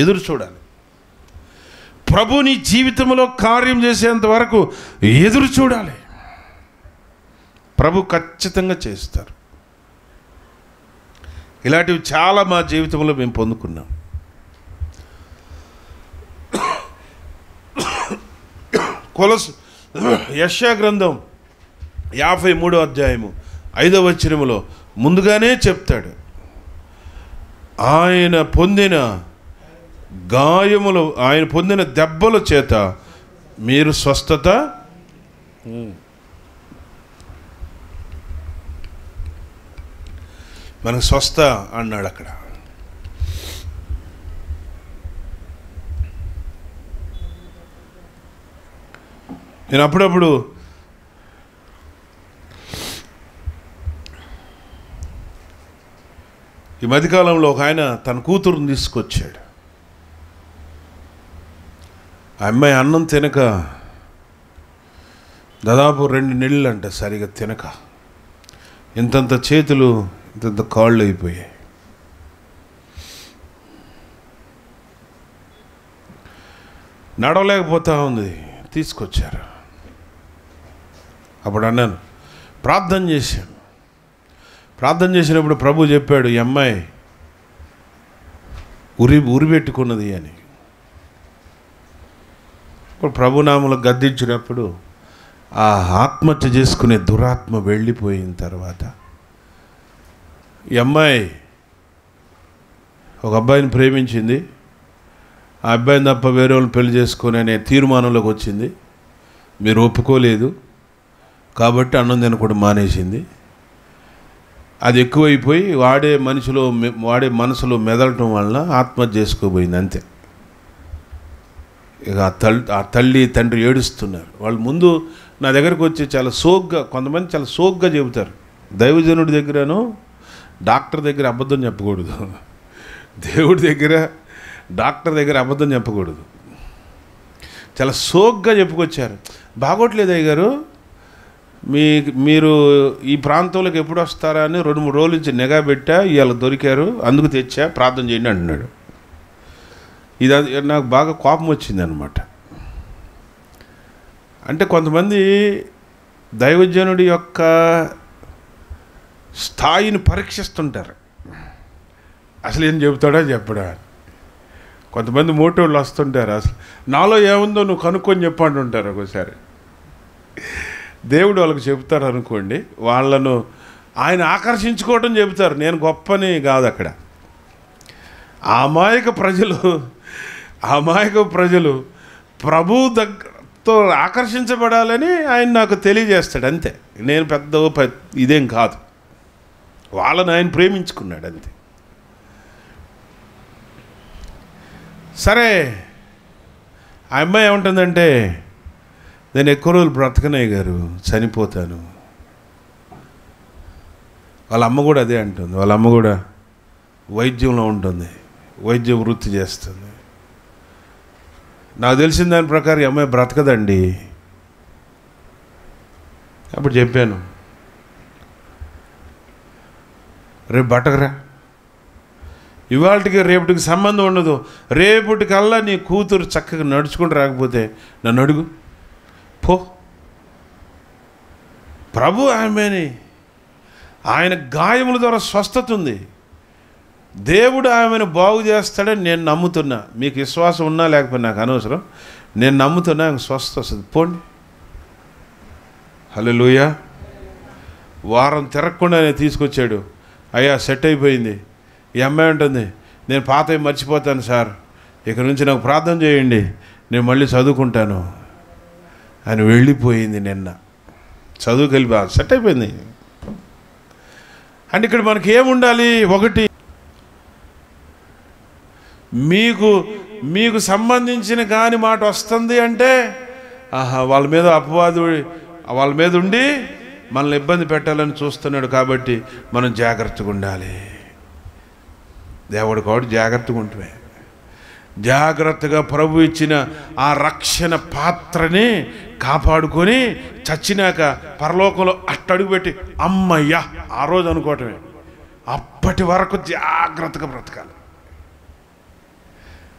ఎదురు చూడాలి. ప్రభు నీ జీవితంలో కార్యం చేసేంత వరకు ఎదురు చూడాలి. ప్రభు ఖచ్చితంగా చేస్తారు. ఇలాంటివి చాలా మా జీవితంలో మేము పొందుకున్నాం. యెషయా గ్రంథం 53వ అధ్యాయము 5వ వచనములో ముందుగానే చెప్తాడు, ఆయన పొందిన గాయములు, ఆయన పొందిన దెబ్బల చేత మీరు స్వస్థత. మనకు స్వస్థ అన్నాడు అక్కడ. నేను అప్పుడప్పుడు ఈ మధ్యకాలంలో ఒక ఆయన తన కూతురుని తీసుకొచ్చాడు. ఆ అమ్మాయి అన్నం తినక దాదాపు 2 నెలలు అంట సరిగా తినక, ఇంతంత చేతులు ఇంతంత కాళ్ళు అయిపోయాయి. నడవలేకపోతా ఉంది. తీసుకొచ్చారు. అప్పుడు అన్నాను, ప్రార్థన చేశాను. ప్రార్థన చేసినప్పుడు ప్రభు చెప్పాడు, ఈ అమ్మాయి ఉరిపెట్టుకున్నది అని. ఇప్పుడు ప్రభునామలు గద్దించినప్పుడు ఆ ఆత్మహత్య చేసుకునే దురాత్మ వెళ్ళిపోయిన తర్వాత ఈ అమ్మాయి ఒక అబ్బాయిని ప్రేమించింది. ఆ అబ్బాయిని తప్ప వేరే వాళ్ళని పెళ్లి చేసుకొని అనే తీర్మానంలోకి వచ్చింది. మీరు ఒప్పుకోలేదు కాబట్టి అన్నం తినకుండా మానేసింది. అది ఎక్కువైపోయి వాడే మనసులో మెదలటం వలన ఆత్మహత్య చేసుకోబోయింది. అంతే. ఇక ఆ తల్లి తండ్రి ఏడుస్తున్నారు. వాళ్ళు ముందు నా దగ్గరకు వచ్చి చాలా సోగ్గా, కొంతమంది చాలా సోగ్గా చెబుతారు. దైవజనుడి దగ్గరను డాక్టర్ దగ్గర అబద్ధం చెప్పకూడదు, దేవుడి దగ్గర డాక్టర్ దగ్గర అబద్ధం చెప్పకూడదు. చాలా సోగ్గా చెప్పుకొచ్చారు. బాగోట్లేదు అయ్యగారు, మీరు ఈ ప్రాంతంలోకి ఎప్పుడు వస్తారా అని 2-3 రోజుల నుంచి నిఘా పెట్టా, ఇవాళ దొరికారు, అందుకు తెచ్చా, ప్రార్థన చేయండి అంటున్నాడు. ఇది నాకు బాగా కోపం వచ్చింది అనమాట. అంటే కొంతమంది దైవజనుడి యొక్క స్థాయిని పరీక్షిస్తుంటారు. అసలు ఏం చెబుతాడా చెప్పడా. కొంతమంది మోటోళ్ళు వస్తుంటారు, అసలు నాలో ఏముందో నువ్వు కనుక్కొని చెప్పంటుంటారు. ఒకసారి దేవుడు వాళ్ళకి చెబుతారు అనుకోండి, వాళ్ళను ఆయన ఆకర్షించుకోవటం చెబుతారు. నేను గొప్పని కాదు అక్కడ. అమాయక ప్రజలు ప్రభు దగ్గరతో ఆకర్షించబడాలని ఆయన నాకు తెలియజేస్తాడు. అంతే. నేను పెద్ద ఇదేం కాదు. వాళ్ళని ఆయన ప్రేమించుకున్నాడు అంతే. సరే, ఆ అమ్మాయి ఏముంటుందంటే, నేను ఎక్కువ రోజులు బ్రతకనయ్య గారు, చనిపోతాను. వాళ్ళ అమ్మ కూడా అదే అంటుంది. వాళ్ళ అమ్మ కూడా వైద్యంలో ఉంటుంది, వైద్య వృత్తి చేస్తుంది. నాకు తెలిసిన దాని ప్రకారం ఈ అమ్మాయి బ్రతకదండి. అప్పుడు చెప్పాను, రేపు బతకరా, ఇవాళకి రేపటికి సంబంధం ఉండదు. రేపటికల్లా నీ కూతురు చక్కగా నడుచుకుంటూ రాకపోతే నన్ను అడుగు, పో. ప్రభు ఆమెని, ఆయన గాయముల ద్వారా స్వస్థత ఉంది. దేవుడు ఆమెను బాగు చేస్తాడని నేను నమ్ముతున్నా. మీకు విశ్వాసం ఉన్నా లేకపోయినా నాకు అనవసరం. నేను నమ్ముతున్నా ఆమె స్వస్థత వస్తుంది. పోండి. హల్లెలూయా. వారం తిరగకుండానే తీసుకొచ్చాడు. అయ్యా సెట్ అయిపోయింది. ఈ అమ్మాయి ఉంటుంది, నేను పాతవి మర్చిపోతాను సార్, ఇక నుంచి నాకు ప్రార్థన చేయండి, నేను మళ్ళీ చదువుకుంటాను అని వెళ్ళిపోయింది. నిన్న చదువుకి వెళ్ళి సెట్ అయిపోయింది. అంటే ఇక్కడ మనకి ఏముండాలి? ఒకటి, మీకు సంబంధించిన కాని మాట వస్తుంది అంటే వాళ్ళ మీద అపవాదు వాళ్ళ మీద ఉండి మనల్ని ఇబ్బంది పెట్టాలని చూస్తున్నాడు. కాబట్టి మనం జాగ్రత్తగా ఉండాలి. దేవుడు కాబట్టి జాగ్రత్తగా ఉంటే, జాగ్రత్తగా ప్రభు ఇచ్చిన ఆ రక్షణ పాత్రని కాపాడుకొని చచ్చినాక పరలోకంలో అట్టడుగుపెట్టి అమ్మయ్యా ఆ రోజు అనుకోవటమే. అప్పటి వరకు జాగ్రత్తగా బ్రతకాలి,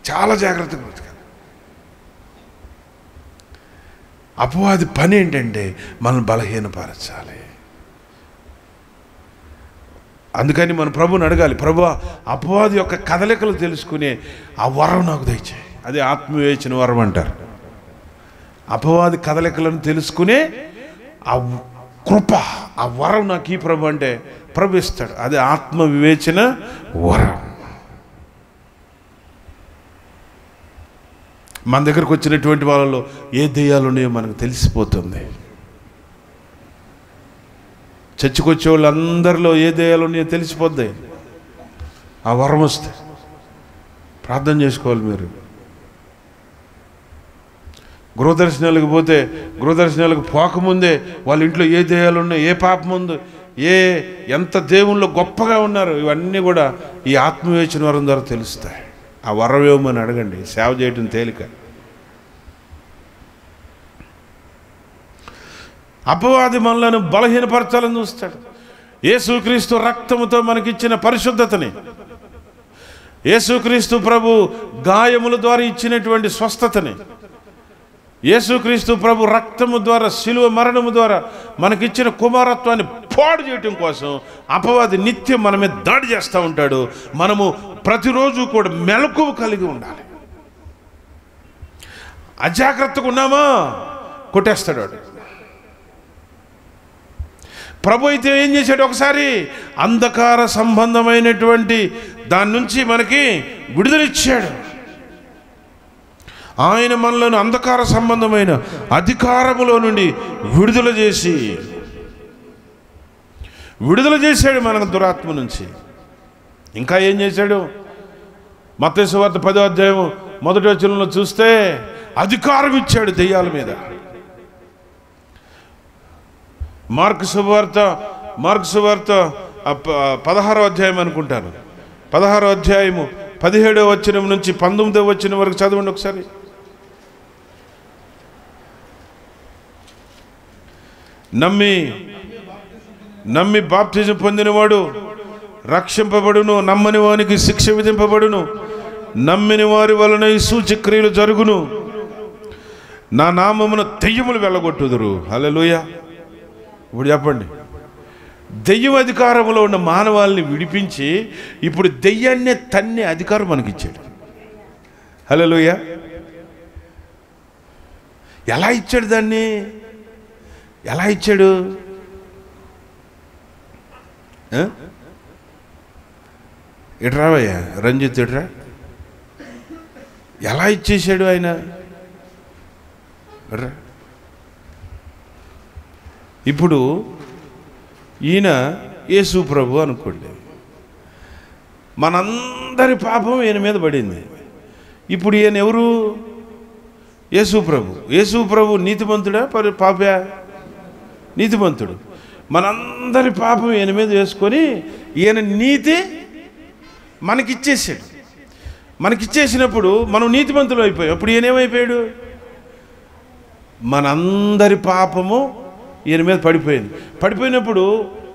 చాలా జాగ్రత్తగా బ్రతకాలి. అపవాది పని ఏంటంటే మనల్ని బలహీనపరచాలి. అందుకని మన ప్రభుని అడగాలి, ప్రభువా అపవాది యొక్క కదలికలు తెలుసుకునే ఆ వరం నాకు దయచేయి. అదే ఆత్మవివేచన వరం అంటారు. అపవాది కదలికలను తెలుసుకునే ఆ కృప, ఆ వరం నాకు ఈ ప్రభు అంటే ప్రభు ఇస్తాడు. అదే ఆత్మవివేచన వరం. మన దగ్గరకు వచ్చినటువంటి వాళ్ళలో ఏ దెయ్యాలు ఉన్నాయో మనకు తెలిసిపోతుంది. చర్చికొచ్చే వాళ్ళందరిలో ఏ దెయ్యాలు ఉన్నాయో తెలిసిపోద్ది. ఆ వరం వస్తే ప్రార్థన చేసుకోవాలి. మీరు గృహదర్శనాలకు పోతే, గృహదర్శనాలకు పోకముందే వాళ్ళ ఇంట్లో ఏ దెయ్యాలు ఉన్నాయో, ఏ పాపం ఉందో, ఎంత దేవుళ్ళు గొప్పగా ఉన్నారు, ఇవన్నీ కూడా ఈ ఆత్మవివేచన వరం ద్వారా తెలుస్తాయి. ఆ వరం ఏమని అడగండి. సేవ చేయటం తేలిక. అపవాది మనలను బలహీనపరచాలని చూస్తాడు. యేసుక్రీస్తు రక్తముతో మనకిచ్చిన పరిశుద్ధతని, యేసుక్రీస్తు ప్రభు గాయముల ద్వారా ఇచ్చినటువంటి స్వస్థతని, యేసుక్రీస్తు ప్రభు రక్తము ద్వారా, శిలువ మరణము ద్వారా మనకిచ్చిన కుమారత్వాన్ని పాడు చేయటం కోసం అపవాది నిత్యం మన మీద దాడి చేస్తూ ఉంటాడు. మనము ప్రతిరోజు కూడా మెలకువ కలిగి ఉండాలి. అజాగ్రత్తగా ఉన్నామా కొట్టేస్తాడు వాడు. ప్రభు అయితే ఏం చేశాడు? ఒకసారి అంధకార సంబంధమైనటువంటి దాని నుంచి మనకి విడుదలిచ్చాడు. ఆయన మనలను అంధకార సంబంధమైన అధికారములో నుండి విడుదల చేశాడు మనకు దురాత్మ నుంచి. ఇంకా ఏం చేశాడు? మత్తయి సువార్త 10వ అధ్యాయం 1వ వచనంలో చూస్తే అధికారం ఇచ్చాడు దెయ్యాల మీద. మార్కు సువార్త 16వ అధ్యాయం అనుకుంటాను, 16వ అధ్యాయము 17వ వచనం నుంచి 19వ వచనం వరకు చదవండి ఒకసారి. నమ్మి బాప్తిజం పొందినవాడు రక్షింపబడును, నమ్మని వానికి శిక్ష విధింపబడును, నమ్మిన వారి వలన ఈ సూచక్రియలు జరుగును, నా నామమున దెయ్యములు వెళ్ళగొట్టుదురు. హల్లెలూయా. ఇప్పుడు చెప్పండి, దెయ్యం అధికారంలో ఉన్న మానవాళ్ళని విడిపించి ఇప్పుడు దెయ్యాన్నే తన్నే అధికారం మనకిచ్చాడు. హల్లెలూయా. ఎలా ఇచ్చాడు దాన్ని? ఎలా ఇచ్చాడు? ఇట్రావయ్యా రంజిత్, ఇట్రా. ఎలా ఇచ్చేసాడు ఆయన? ఇప్పుడు ఈయన యేసు ప్రభు అనుకోండి, మనందరి పాపం ఈయన మీద పడింది. ఇప్పుడు ఈయన ఎవరు? యేసు ప్రభు. యేసు ప్రభు నీతిమంతుడా పాపా? నీతిమంతుడు. మనందరి పాపం ఈయన మీద వేసుకొని ఈయన నీతి మనకిచ్చేసాడు. మనకిచ్చేసినప్పుడు మనం నీతిమంతులు అయిపోయాం. అప్పుడు ఈయన ఏమైపోయాడు? మనందరి పాపము ఈయన మీద పడిపోయింది. పడిపోయినప్పుడు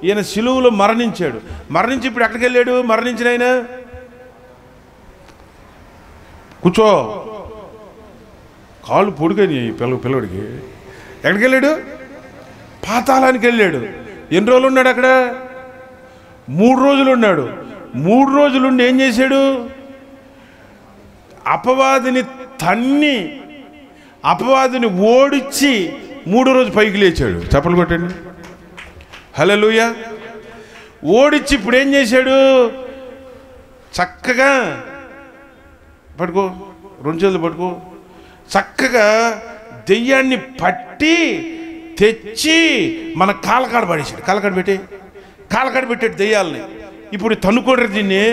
ఈయన శిలువలో మరణించాడు. మరణించి ఇప్పుడు ఎక్కడికి వెళ్ళాడు? మరణించిన ఆయన కూర్చో, కాళ్ళు పొడిగాయి పిల్లడికి. ఎక్కడికి వెళ్ళాడు? పాతాళానికి వెళ్ళాడు. ఎన్ని రోజులు ఉన్నాడు అక్కడ? 3 రోజులు ఉన్నాడు. 3 రోజులుండి ఏం చేశాడు? అపవాదిని తన్ని, అపవాదిని ఓడించి 3వ రోజు పైకి లేచాడు. చప్పలు కొట్టండి. హల్లెలూయా. ఓడించి ఇప్పుడు ఏం చేశాడు? చక్కగా పట్టుకో, 2 చేతులు పట్టుకో. చక్కగా దెయ్యాన్ని పట్టి తెచ్చి మన కాలకాడ పడేసాడు. కాలకాడ పెట్టాడు దెయ్యాలని. ఇప్పుడు తన్నుకోండ్రు, దీన్ని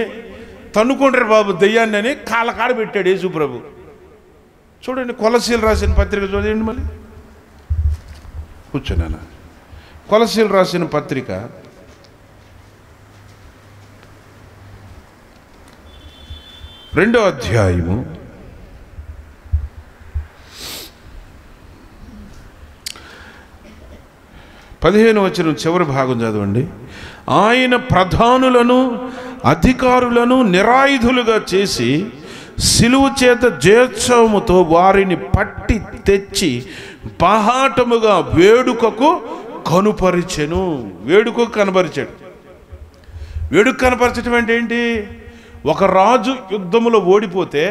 తన్నుకోండ్రు బాబు దెయ్యాన్ని అని కాలకాడ పెట్టాడు యేసు ప్రభు. చూడండి, కొలసీలు రాసిన పత్రిక చూడండి. మళ్ళీ కూర్చున్నాను. కొలసీలు రాసిన పత్రిక 2వ అధ్యాయము 15వ వచనం చివరి భాగం చదవండి. ఆయన ప్రధానులను అధికారులను నిరాయుధులుగా చేసి సిలువ చేత జయోత్సవముతో వారిని పట్టి తెచ్చి బహాటముగా వేడుకకు కనుపరిచెను. వేడుకకు కనపరిచాడు. వేడుక కనపరచడం అంటే ఏంటి? ఒక రాజు యుద్ధములో ఓడిపోతే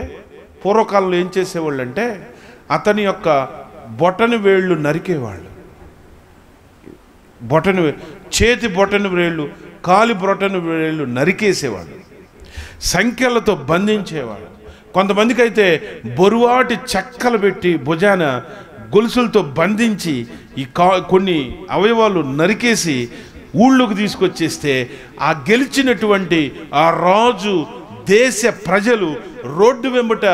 పూర్వకాలంలో ఏం చేసేవాళ్ళు అంటే అతని యొక్క బొటని వేళ్ళు నరికేవాళ్ళు. చేతి బొటని వేళ్ళు, కాలి బొటని వేళ్ళు నరికేసేవాళ్ళు. సంఖ్యలతో బంధించేవాళ్ళు. కొంతమందికి అయితే బొరువాటి చెక్కలు పెట్టి భుజాన గొలుసులతో బంధించి కొన్ని అవయవాలు నరికేసి ఊళ్ళోకి తీసుకొచ్చేస్తే ఆ గెలిచినటువంటి ఆ రాజు దేశ ప్రజలు రోడ్డు వెంబట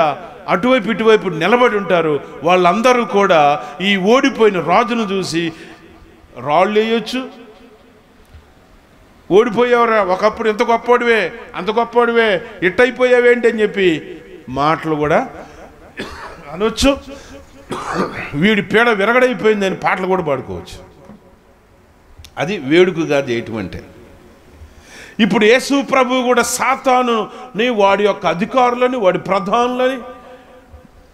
అటువైపు ఇటువైపు నిలబడి ఉంటారు. వాళ్ళందరూ కూడా ఈ ఓడిపోయిన రాజును చూసి రాళ్ళు వేయొచ్చు. ఓడిపోయావురా, ఒకప్పుడు ఎంత గొప్పవాడివే, అంత గొప్పవాడివే, ఇట్టయిపోయావేంటి అని చెప్పి మాటలు కూడా అనొచ్చు. వీడి పీడ విరగడైపోయిందని పాటలు కూడా పాడుకోవచ్చు. అది వేడుకగా చేయటం అంటే. ఇప్పుడు యేసు ప్రభువు కూడా సాతానుని, వాడి యొక్క అధికారులని, వాడి ప్రధానులని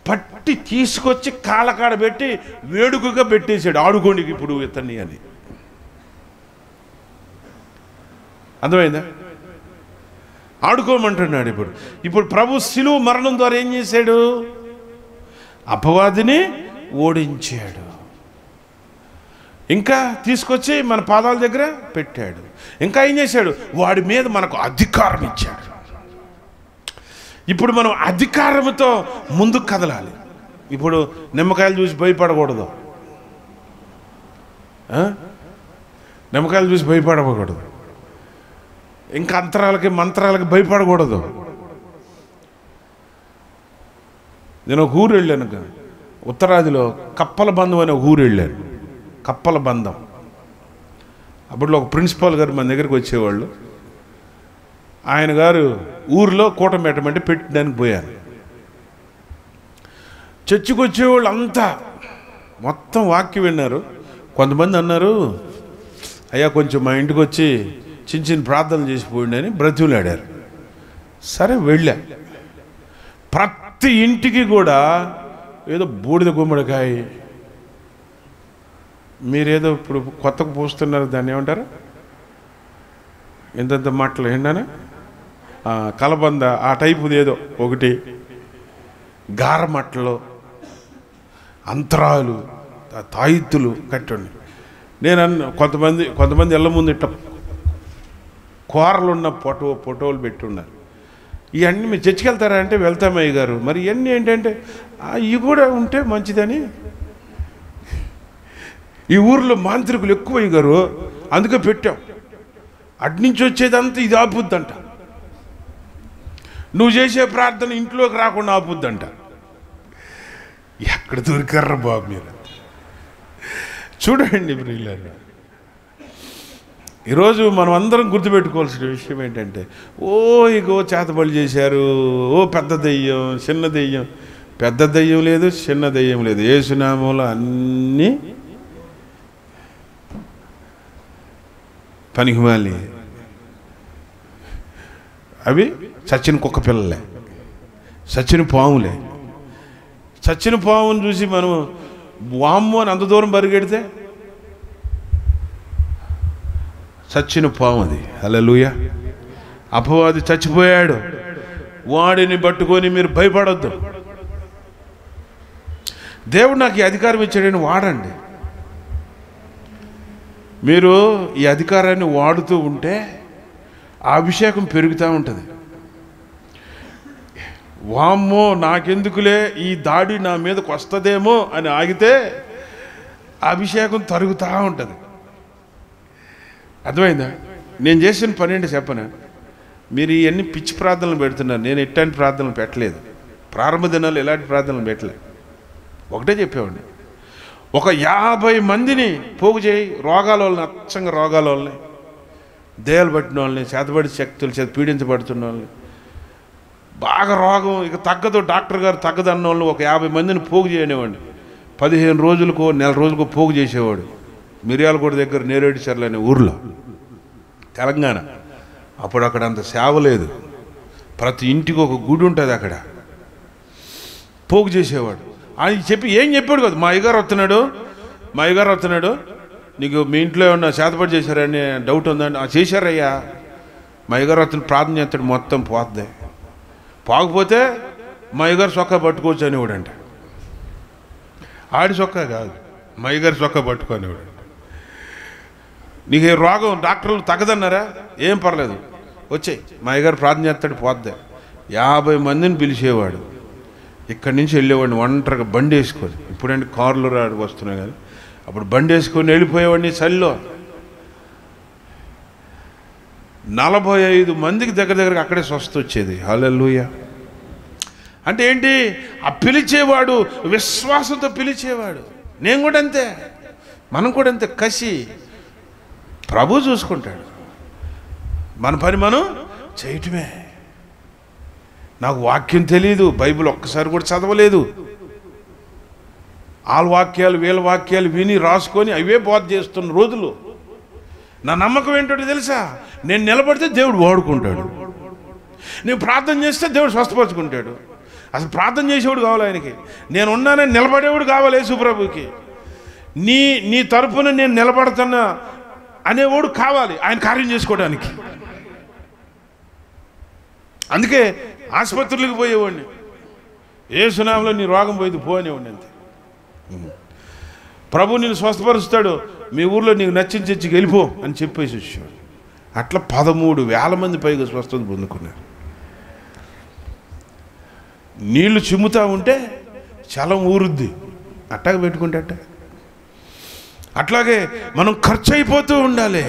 పట్టి తీసుకొచ్చి కాలకాడ పెట్టి వేడుకగా పెట్టేశాడు. ఆడుకోండి ఇప్పుడు ఇతన్ని అని. అర్థమైందా? ఆడుకోమంటున్నాడు. ఇప్పుడు ప్రభు శిలువ మరణం ద్వారా ఏం చేశాడు? అపవాదిని ఓడించాడు. ఇంకా తీసుకొచ్చి మన పాదాల దగ్గర పెట్టాడు. ఇంకా ఏం చేశాడు? వాడి మీద మనకు అధికారం ఇచ్చాడు. ఇప్పుడు మనం అధికారంతో ముందుకు కదలాలి. ఇప్పుడు నిమ్మకాయలు చూసి భయపడకూడదు. నిమ్మకాయలు చూసి భయపడకూడదు. ఇంకా అంతరాలకి మంత్రాలకి భయపడకూడదు. నేను ఒక ఊరు వెళ్ళాను, ఉత్తరాదిలో కప్పల బంధం అనే ఒక ఊరు వెళ్ళాను. కప్పల బంధం. అప్పట్లో ఒక ప్రిన్సిపాల్ గారు మన దగ్గరికి వచ్చేవాళ్ళు. ఆయన గారు ఊరిలో కూటమి పెట్టమంటే పెట్టడానికి పోయాను. చర్చికి వచ్చేవాళ్ళు అంతా మొత్తం వాక్యం విన్నారు. కొంతమంది అన్నారు, అయ్యా కొంచెం మా ఇంటికి వచ్చి చిన్న చిన్న ప్రార్థనలు చేసిపోయింది అని బ్రతిమలాడారు. సరే వెళ్ళా. ప్రతి ఇంటికి కూడా ఏదో బూడిద గుమ్మడికాయ, మీరేదో ఇప్పుడు కొత్తగా పూస్తున్నారు, దాన్ని ఏమంటారు, ఎంతంత మాటలు ఏంటనే కలబంద, ఆ టైపుది ఏదో ఒకటి, గారమట్టలు, అంతరాలు, తాయిత్తులు కట్టండి. నేను కొంతమంది ఇళ్ళ ముందు ఇట్లా కూరలున్న ఫోటోలు పెట్టున్నారు. ఇవన్నీ మీరు చర్చికి వెళ్తారా అంటే వెళ్తామయ్య గారు. మరి ఇవన్నీ ఏంటంటే ఇవి కూడా ఉంటే మంచిదని. ఈ ఊరిలో మాంత్రికులు ఎక్కువయ్య గారు, అందుకే పెట్టాం. అట్నుంచి వచ్చేదంతా ఇది ఆపుద్దంట. నువ్వు చేసే ప్రార్థన ఇంట్లోకి రాకుండా ఆపుద్దంట. ఎక్కడ దొరికారా బాబు మీరు? చూడండి ప్రియులారా, ఈరోజు మనం అందరం గుర్తుపెట్టుకోవాల్సిన విషయం ఏంటంటే, ఇగో చేతబడి చేశారు, పెద్ద దెయ్యం, చిన్న దెయ్యం. పెద్ద దెయ్యం లేదు, చిన్న దెయ్యం లేదు. యేసునామంలో అన్నీ పనికిమాలి. అవి చచ్చిన కుక్క పిల్లలే, చచ్చిన పాములే. చచ్చిన పాముని చూసి మనం వామ్మో అని అంత దూరం పరిగెడితే చచ్చిన పాము అది. హల్లెలూయా. అపవాది చచ్చిపోయాడు. వాడిని పట్టుకొని మీరు భయపడొద్దు. దేవుడు నాకు ఈ అధికారం ఇచ్చాడని వాడండి. మీరు ఈ అధికారాన్ని వాడుతూ ఉంటే ఆ అభిషేకం పెరుగుతూ ఉంటుంది. వామ్మో నాకెందుకులే ఈ దాడి నా మీదకి వస్తుందేమో అని ఆగితే ఆ అభిషేకం తరుగుతూ ఉంటుంది. అర్థమైందా? నేను చేసిన పని ఏంటి చెప్పనా? మీరు ఇవన్నీ పిచ్చి ప్రార్థనలు పెడుతున్నారు. నేను ఎట్లాంటి ప్రార్థనలు పెట్టలేదు. ప్రారంభ దినాలు ఎలాంటి ప్రార్థనలు పెట్టలేదు. ఒకటే చెప్పేవాడిని, ఒక 50 మందిని పోగు చేయి. రోగాల వాళ్ళని, అచ్చంగా రోగాల వాళ్ళని, దేయాలు పట్టిన వాళ్ళని, చేతబడి శక్తులు చేత పీడించబడుతున్న వాళ్ళని, బాగా రోగం ఇక తగ్గదు, డాక్టర్ గారు తగ్గదన్న వాళ్ళని ఒక 50 మందిని పోగు చేయనివ్వండి. 15 రోజులకో నెల రోజులకో పోగు చేసేవాడు. మిర్యాలగూడ దగ్గర నేరేడు చెర్ల అనే ఊర్లో, తెలంగాణ. అప్పుడు అక్కడ అంత సేవ లేదు. ప్రతి ఇంటికి ఒక గుడి ఉంటుంది. అక్కడ పోగు చేసేవాడు. ఆయన ఏం చెప్పాడు కదా, మా అయ్యగారు వస్తున్నాడు, నీకు మీ ఇంట్లో ఏమన్నా చేతపడి చేశారని డౌట్ ఉందండి. చేశారయ్యా, మా అయ్యగారు వస్తున్న ప్రార్థన చేస్తాడు, మొత్తం పోద్ది. పోకపోతే మా అయ్యగారు చొక్కా పట్టుకోవచ్చు అనేవాడంట. ఆడి చొక్కా కాదు, మా అయ్యగారు చొక్కా పట్టుకునేవాడు. నీకు రోగం డాక్టర్లు తగ్గదన్నారా? ఏం పర్లేదు, వచ్చాయి, మా అయ్యగారు ప్రార్థన చేస్తాడు, పోద్ది. 50 మందిని పిలిచేవాడు. ఇక్కడి నుంచి వెళ్ళేవాడిని ఒంటరిగా బండి వేసుకొని. ఇప్పుడంటే కార్లు వస్తున్నాయి కానీ అప్పుడు బండి వేసుకొని వెళ్ళిపోయేవాడిని. చలిలో 45 మందికి దగ్గరగా అక్కడే స్వస్థ వచ్చేది. హల్లెలూయా. అంటే ఏంటి? ఆ పిలిచేవాడు విశ్వాసంతో పిలిచేవాడు. నేను కూడా అంతే, మనం కూడా అంతే. కసి ప్రభు చూసుకుంటాడు. మన పని మనం చేయటమే. నాకు వాక్యం తెలియదు, బైబిల్ ఒక్కసారి కూడా చదవలేదు. వాళ్ళ వాక్యాలు వీళ్ళ వాక్యాలు విని రాసుకొని అవే బోధ చేస్తున్న రోజులు. నా నమ్మకం ఏంటో తెలుసా? నేను నిలబడితే దేవుడు వాడుకుంటాడు, నేను ప్రార్థన చేస్తే దేవుడు స్వస్థపరచుకుంటాడు. అసలు ప్రార్థన చేసేవాడు కావాలి ఆయనకి. నేను ఉన్నానని నిలబడేవాడు కావాలి యేసుప్రభుకి. నీ తరపున నేను నిలబడుతున్నా అనేవాడు కావాలి ఆయన కార్యం చేసుకోవడానికి. అందుకే ఆసుపత్రులకు పోయేవాడిని, యేసునామములో నీ రోగం పోయింది పో అనేవాడిని. అంతే. ప్రభు నిన్ను స్వస్థపరుస్తాడు, మీ ఊర్లో నీకు నచ్చిన చర్చికి వెళ్ళిపో అని చెప్పేసి వచ్చేవాడు. అట్లా 13,000 మంది పైగా స్వస్థత పొందుకున్నారు. నీళ్లు చిమ్ముతా ఉంటే చలం ఊరుద్ది, అట్టాగా పెట్టుకుంటే అట్లాగే మనం ఖర్చు అయిపోతూ ఉండాలి.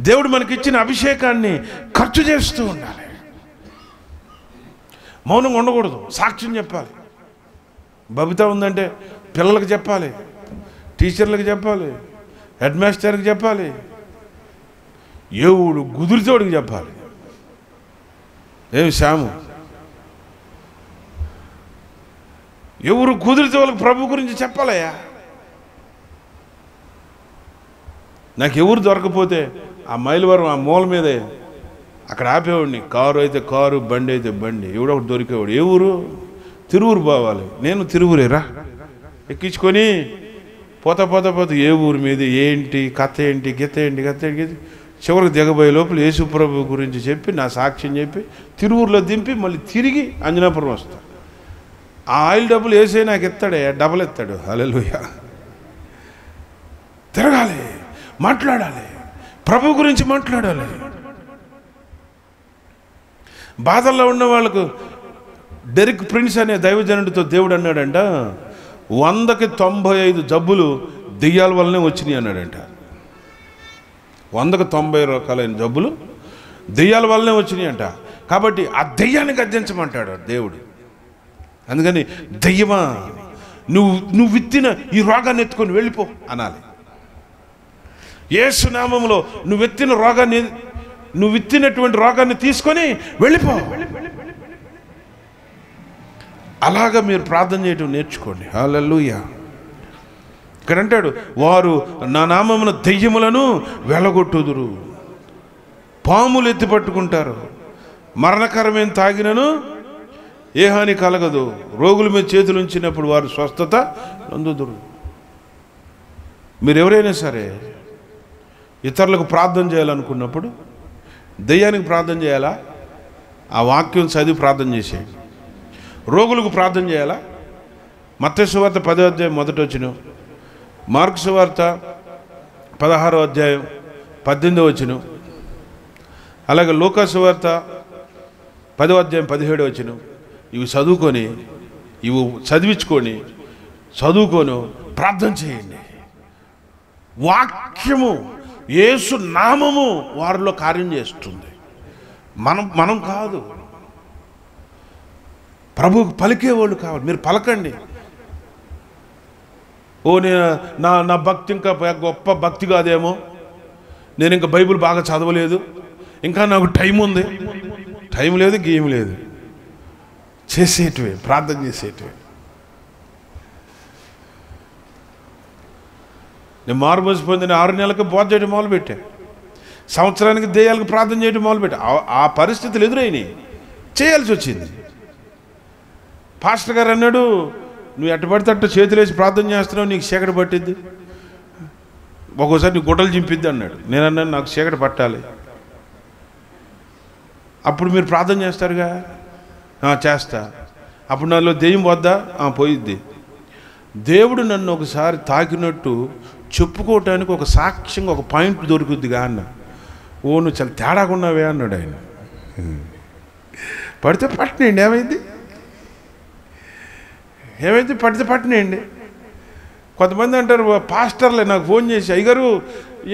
దేవుడు మనకిచ్చిన అభిషేకాన్ని ఖర్చు చేస్తూ ఉండాలి. మౌనంగా ఉండకూడదు, సాక్ష్యం చెప్పాలి. బబిత ఉందంటే పిల్లలకు చెప్పాలి, టీచర్లకు చెప్పాలి, హెడ్ మాస్టర్కి చెప్పాలి, ఎవడు కుదిరితోడికి చెప్పాలి. ఏమి శాము, ఎవరు కుదిరితే వాళ్ళకి ప్రభు గురించి చెప్పాలయ్యా. నాకు ఎవరు దొరకపోతే ఆ మైలవరం ఆ మూల మీదే అక్కడ ఆపేవాడిని. కారు అయితే కారు, బండి అయితే బండి, ఎవడో ఒకటి దొరికేవాడు. ఏ ఊరు? తిరువురు పోవాలి. నేను తిరువురేరా ఎక్కించుకొని పోతా ఏ ఊరి మీద ఏంటి కథ ఏంటి గీత ఏంటి చివరికి దిగబోయే లోపల యేసుప్రభు గురించి చెప్పి నా సాక్ష్యం చెప్పి తిరువురులో దింపి మళ్ళీ తిరిగి అంజనాపురం వస్తా. ఆ ఆయిల్ డబ్బులు వేసే నాకు ఎత్తాడే, డబల్ ఎత్తాడు. హల్లెలూయా. తిరగాలి, మాట్లాడాలి, ప్రభు గురించి మాట్లాడాలి. బాధల్లో ఉన్న వాళ్ళకు డెరిక్ ప్రిన్స్ అనే దైవజనుడితో దేవుడు అన్నాడంట, 100కి 95 జబ్బులు దెయ్యాల వల్లనే వచ్చినాయి అన్నాడంట. 100కి 90 రకాలైన జబ్బులు దెయ్యాల వల్లనే వచ్చినాయి అంట. కాబట్టి ఆ దెయ్యాన్ని గద్దించమంటాడు దేవుడు. అందుకని దెయ్యమా, నువ్వు విత్తిన ఈ రోగాన్ని ఎత్తుకొని వెళ్ళిపో అనాలి. యేసు నామములో నువ్వు విత్తినటువంటి రోగాన్ని తీసుకొని వెళ్ళిపో. అలాగా మీరు ప్రార్థన చేయటం నేర్చుకోండి. హల్లెలూయా. ఇక్కడ అంటాడు, వారు నా నామమున దెయ్యములను వెళ్ళగొట్టుదురు, పాములు ఎత్తి పట్టుకుంటారు, మరణకరమైన తాగినను ఏ హాని కలగదు. రోగుల మీద చేతులు ఉంచినప్పుడు వారు స్వస్థత నందుదురు. మీరు ఎవరైనా సరే ఇతరులకు ప్రార్థన చేయాలనుకున్నప్పుడు దెయ్యానికి ప్రార్థన చేయాలా? ఆ వాక్యం చదివి ప్రార్థన చేసేయండి. రోగులకు ప్రార్థన చేయాలా? మత్తయి సువార్త 10వ అధ్యాయం 1వ వచనం, మార్కు సువార్త 16వ అధ్యాయం 18వ వచనం, అలాగే లూకా సువార్త 10వ అధ్యాయం 17వ వచనం. ఇవి చదువుకొని ప్రార్థన చేయండి. వాక్యము, యేసు నామము వారిలో కార్యం చేస్తుంది. మనం కాదు, ప్రభువుకు పలికేవాళ్ళు కావాలి. మీరు పలకండి. నేను నా భక్తి ఇంకా గొప్ప భక్తి కాదేమో, నేను ఇంకా బైబిల్ బాగా చదవలేదు, ఇంకా నాకు టైం ఉంది. టైం లేదు, గేమ్ లేదు. చేసేటివే, ప్రార్థన చేసేటివే. నేను మారుమోసి పొందిన 6 నెలలకు బోధ చేయడం మొదలుపెట్టా. సంవత్సరానికి దెయ్యాలకు ప్రార్థన చేయడం మొదలుపెట్టా. ఆ పరిస్థితులు ఎదురైనాయి, చేయాల్సి వచ్చింది. పాస్టర్ గారు అన్నాడు, నువ్వు ఎట్ట పడితే అట్ట చేతులేసి ప్రార్థన చేస్తున్నావు, నీకు చీకటి పట్టిద్ది, ఒక్కోసారి నీకు గుడ్డలు చింపిద్ది అన్నాడు. నేను అన్నాను, నాకు చీకటి పట్టాలి. అప్పుడు మీరు ప్రార్థన చేస్తారుగా? చేస్తా. అప్పుడు నాలో దెయ్యం వద్దా? పోయిద్ది. దేవుడు నన్ను ఒకసారి తాకినట్టు చెప్పుకోవటానికి ఒక సాక్ష్యంగా ఒక పాయింట్ దొరుకుద్దిగా అన్న. నువ్వు చాలా తేడాగా ఉన్నావే అన్నాడు ఆయన. పడితే పట్టినండి, ఏమైంది పడితే పట్టినండి. కొంతమంది అంటారు, పాస్టర్లే నాకు ఫోన్ చేసి, అయ్యగారు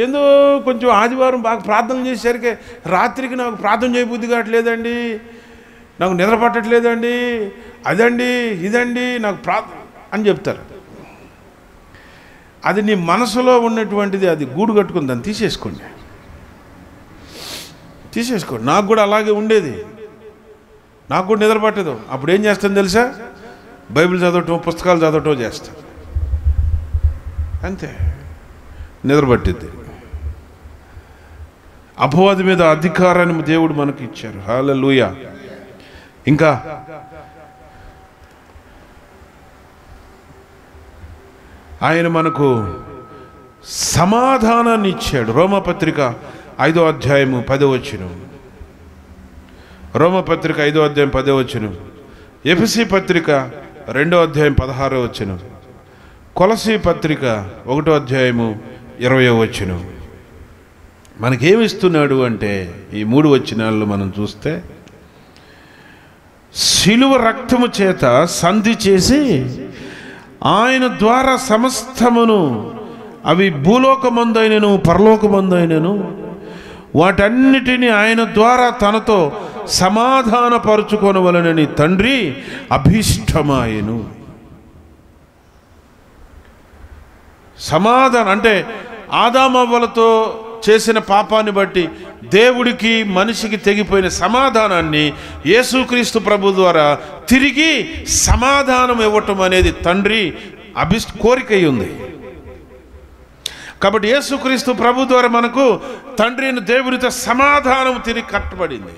ఏందో కొంచెం ఆదివారం బాగా ప్రార్థన చేసేసరికి రాత్రికి నాకు ప్రార్థన చేయబుద్ధి కావట్లేదండి, నాకు నిద్ర పట్టట్లేదండి, అదండి ఇదండి నాకు ప్రార్థన అని చెప్తారు. అది నీ మనసులో ఉన్నటువంటిది, అది గూడు కట్టుకుని దాన్ని తీసేసుకోండి. నాకు కూడా అలాగే ఉండేది, నాకు కూడా నిద్ర పట్టదు. అప్పుడు ఏం చేస్తాను తెలుసా? బైబిల్ చదవటం, పుస్తకాలు చదవటం చేస్తాను, అంతే. నిద్ర పట్టిద్ది. అపవాది మీద అధికారాన్ని దేవుడు మనకి ఇచ్చారు. హల్లెలూయా. ఇంకా ఆయన మనకు సమాధానాన్ని ఇచ్చాడు. రోమపత్రిక 5వ అధ్యాయము 10వ వచనం, రోమపత్రిక 5వ అధ్యాయం 10వ వచనం, ఎఫెసీ పత్రిక 2వ అధ్యాయం 16వ వచనం, కొలసీ పత్రిక 1వ అధ్యాయము 20వ వచనం. మనకేమిస్తున్నాడు అంటే ఈ 3 వచనాల్లో మనం చూస్తే, శిలువ రక్తము చేత సంధి చేసి ఆయన ద్వారా సమస్తమును, అవి భూలోకమందైనను పరలోకమందైనను, వాటన్నిటినీ ఆయన ద్వారా తనతో సమాధానపరుచుకొనవలనని తండ్రి అభీష్టమాయెను. సమాధానం అంటే ఆదామవ్వలతో చేసిన పాపాన్ని బట్టి దేవుడికి మనిషికి తెగిపోయిన సమాధానాన్ని యేసుక్రీస్తు ప్రభు ద్వారా తిరిగి సమాధానం ఇవ్వటం అనేది తండ్రి కోరిక ఉంది. కాబట్టి యేసుక్రీస్తు ప్రభు ద్వారా మనకు తండ్రిని దేవుడితో సమాధానం తిరిగి కట్టబడింది.